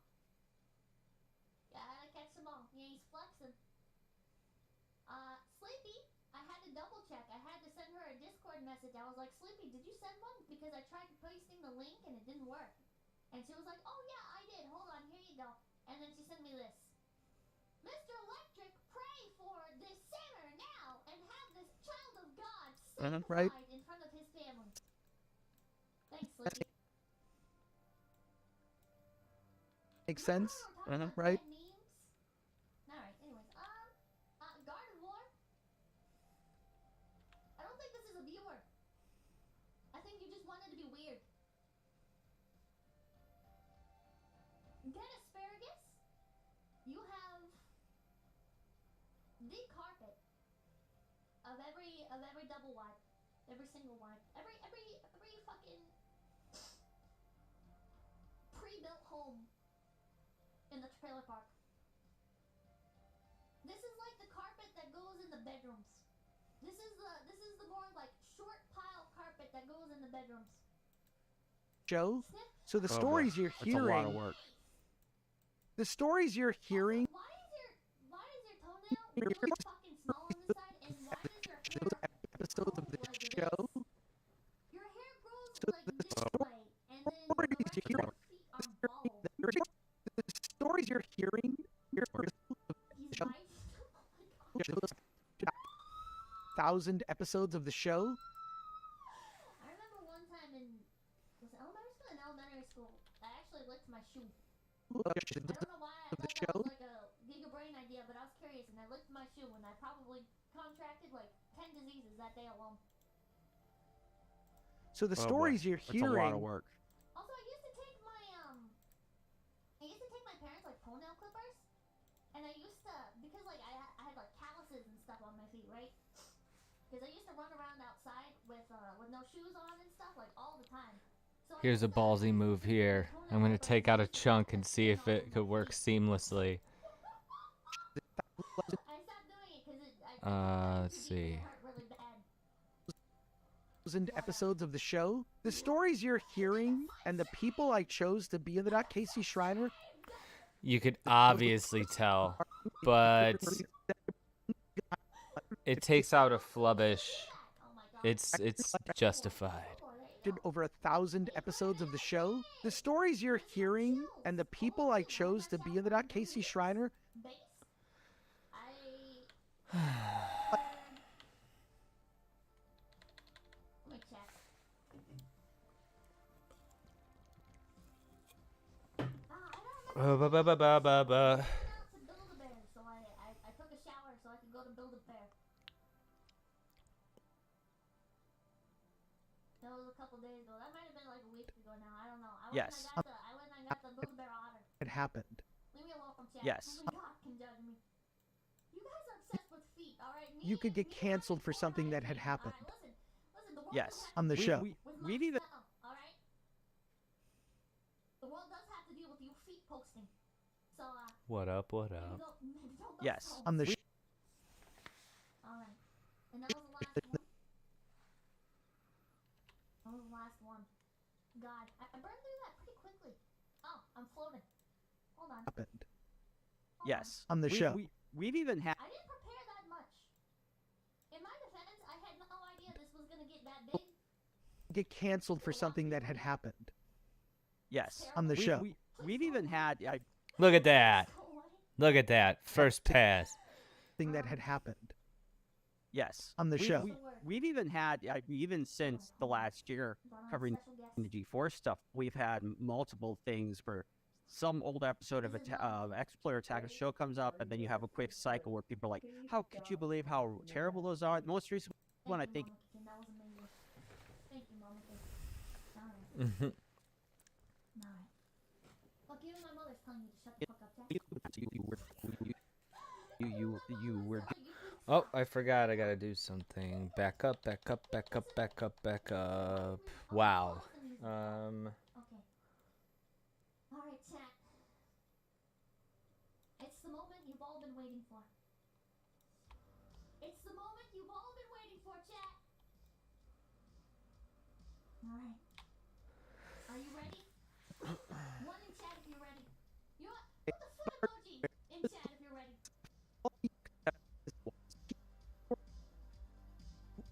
Gotta catch them all. Yeah, he's flexing. Sleepy, I had to double check. I had to send her a Discord message. I was like, Sleepy, did you send one? Because I tried pasting the link and it didn't work. And she was like, oh yeah, I did. Hold on, here you go. And then she sent me this. Mr. Electric, pray for this sinner now and have this child of God sanctified Right. in front of his family. Thanks, Sleepy. Makes sense, right? Alright, anyways, Gardevoir. I don't think this is a viewer. I think you just wanted to be weird. Get asparagus. You have the carpet of every double wide, every single wide, every fucking pre-built home in the trailer park. This is like the carpet that goes in the bedrooms. This is the more like short pile carpet that goes in the bedrooms. Joe. Sniff. So the Oh, boy. stories you're That's a lot of hearing, work. the stories you're hearing, Why is your toenail really fucking small on this side, and why does your hair episodes of the grow like show, this? Your hair grows like this way, and then the stories rest you're of hearing it 1,000 episodes of the show. I remember one time was it elementary school? In elementary school, I actually licked my shoe. I don't know why. I thought that was like a giga-brain idea, but I was curious, and I licked my shoe, and I probably contracted like 10 diseases that day alone. So the stories you're That's a lot hearing. of work. Also, I used to take my parents like toenail clippers, and I used to, because like I had like calluses and stuff on my feet, right? Because I used to run around outside with no shoes on and stuff like all the time. So Here's a ballsy move here. I'm gonna take out a chunk and see if it could work seamlessly. I stopped doing it because Let's see. it hurt really bad. 1,000 episodes of the show. The stories you're hearing and the people I chose to be in the doc, Casey Schreiner. You could obviously tell, but it takes out a flubbish. It's justified. Did over 1,000 episodes of the show. The stories you're hearing and the people I chose to be in the doc, Casey Schreiner. Base? Let me check. I don't remember. Ba ba ba ba ba. To Build-A-Bear, so I took a shower so I could go to Build-A-Bear. That was a couple days ago. That might have been like a week ago now. I don't know. I went and I got the Build-A-Bear otter. It happened. Leave me alone, chat. Yes. Only God can judge me. You guys are obsessed with feet, alright? You could get canceled for something that had happened. Alright, listen, the world Yes. does have On the to show. deal with We've my even smell, alright? The world does have to deal with you feet posting. So, What up? What maybe up? don't Yes. post. On the show. Alright. And that was the last one. That was the last one. God, I burned through that pretty quickly. Oh, I'm floating. Hold on. Happened. Hold Yes. On the show. We've even had. I didn't prepare that much. In my defense, I had no idea this was gonna get that big. Get canceled for something that had happened. Yes. On the show. We've even had. Look at that. Look at that. First pass. Thing that had happened. Yes. On the show. We've even had, even since the last year, covering the G4 stuff, we've had multiple things where some old episode of X-Player Attack show comes up, and then you have a quick cycle where people are like, how could you believe how terrible those are? The most recent one, I think. That was amazing. Thank you, Mama. Alright. Alright. Fuck, even my mother's telling you to shut the fuck up, Jack. You were. Oh, I forgot. I gotta do something. Back up. Back up. Back up. Back up. Back up. Wow. Okay. Alright, chat. It's the moment you've all been waiting for. It's the moment you've all been waiting for, chat. Alright. Are you ready? One in chat if you're ready. You know what? Put the foot emoji in chat if you're ready.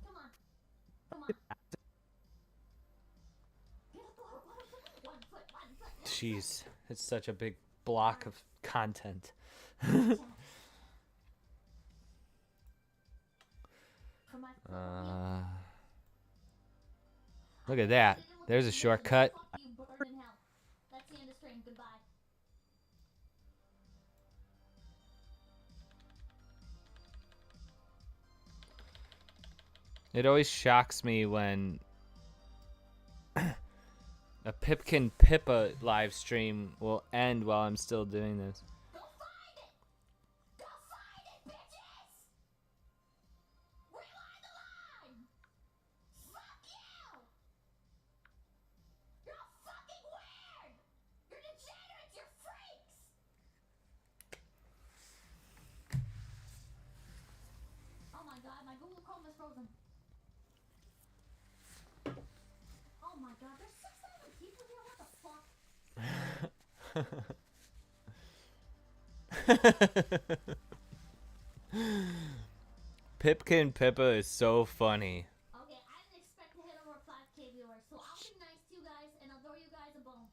Come on. Come on. One foot. Jeez, it's such a big block of content. Look at that. There's a shortcut. Fuck you, burn in hell. That's the end of stream. Goodbye. It always shocks me when a Pipkin Pippa live stream will end while I'm still doing this. Go find it! Go find it, bitches! Rewind the line! Fuck you! You're all fucking weird! You're degenerates! You're freaks! Oh my god, my Google Chrome is frozen. Oh my god, there's 6,000 people here? What the fuck? Pipkin Pippa is so funny. Okay, I didn't expect to hit over 5k viewers, so I'll be nice to you guys and I'll throw you guys a bone.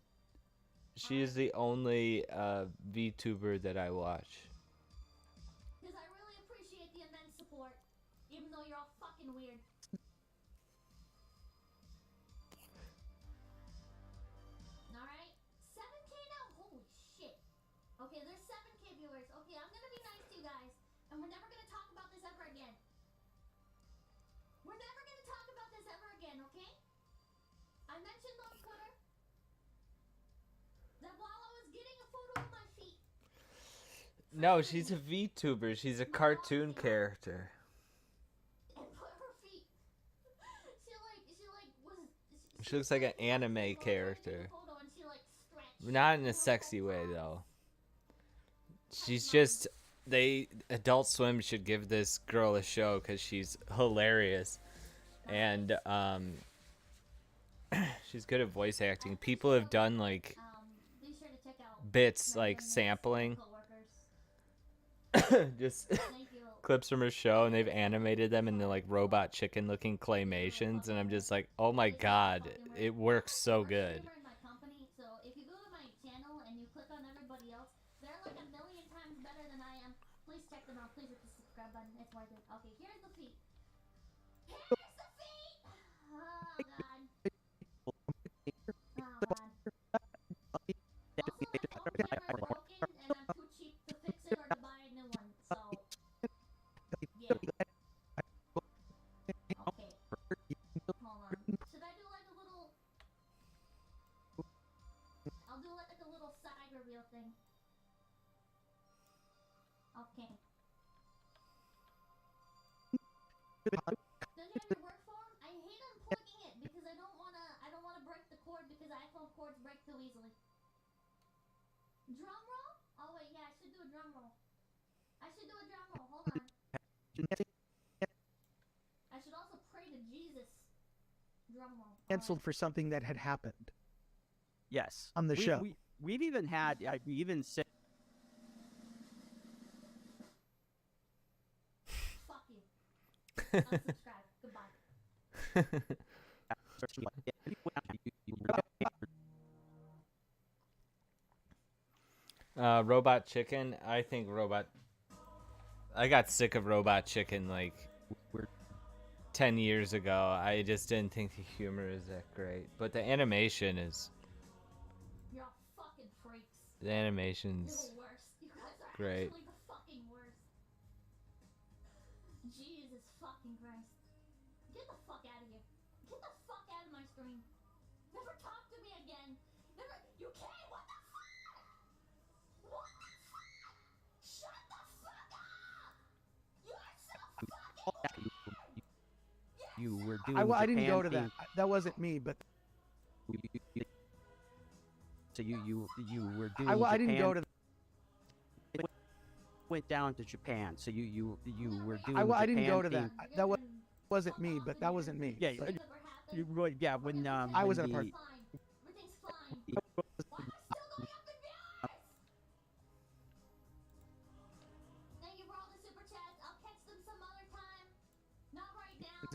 She is the only VTuber that I watch. Because I really appreciate the immense support, even though you're all fucking fucking weird. Alright? 7K now? Holy shit. Okay, there's 7K viewers. Okay, I'm gonna be nice to you guys. And we're never gonna talk about this ever again. We're never gonna talk about this ever again, okay? I mentioned on Twitter that while I was getting a photo of my feet. No, she's a VTuber. She's a cartoon character. And put her feet. She looks like an anime character. Photo and she like stretched. Not in a sexy way though. She's just Adult Swim should give this girl a show because she's hilarious, and she's good at voice acting. People have done like Be sure to check out bits like sampling, just Thank you. clips from her show, and they've animated them into like robot chicken looking claymations, and I'm just like, oh my god, it works so good. In my company, so if you go to my channel and you click on everybody else, they're like a million times better than I am. Please check them out. Please hit the subscribe button. It's worth it. Okay, here's the feet. Here's the feet! Oh, God. Oh, God. Also, my toes are broken, and I'm too cheap to fix it or to buy a new one. So, yeah. Okay. Hold on. Should I do like a little... I'll do like a little side reveal thing. Okay. Does it have your work phone? I hate unplugging it because I don't wanna break the cord because iPhone cords break too easily. Drum roll? Oh wait, yeah, I should do a drum roll. I should do a drum roll. Hold on. I should also pray to Jesus. Drum roll. Canceled for something that had happened Yes. on the show. We've even had, we even said, Fuck you. Unsubscribe. Goodbye. Robot Chicken. I got sick of Robot Chicken like 10 years ago. I just didn't think the humor is that great, but the animation is. You're all fucking freaks. The You're animation's the worst. You guys are great. actually the fucking worst. Jesus fucking Christ. Get the fuck out of here. Get the fuck out of my stream. Never talk to me again. Never. You can't. What the fuck? What the fuck? Shut the fuck up. You're so fucking weird. you were doing I didn't Japan go to that. theme- That wasn't me, but So you were doing I didn't Japan- go to. went down to Japan. So you were doing I didn't go to Japan that. theme- That wasn't me, but that wasn't me. Yeah, But you would, yeah. When I when wasn't a part. the- Fine. Everything's fine. Why am I still going up in viewers? Thank you for all the super chats. I'll catch them some other time. Not right now.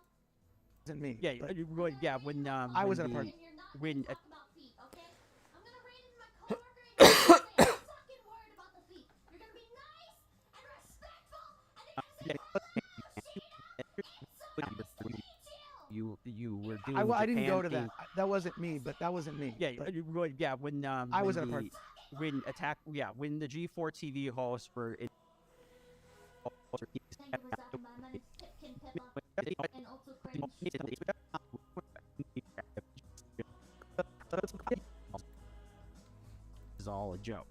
Wasn't me. yeah, but you would, yeah. When I wasn't a part. And you're not when gonna talk about feet, okay? I'm gonna read in my coworker and you're gonna say a fucking word about the feet. You're gonna be nice and respectful and you're gonna say you were doing I didn't go to Japan that. That wasn't me, but that wasn't me. Yeah, but you would, yeah. When I wasn't a part. when attack, yeah. When the G4 TV hosts were in, Thank you for stopping by. My name's Pipkin Pippa and also Cringe. is all a joke.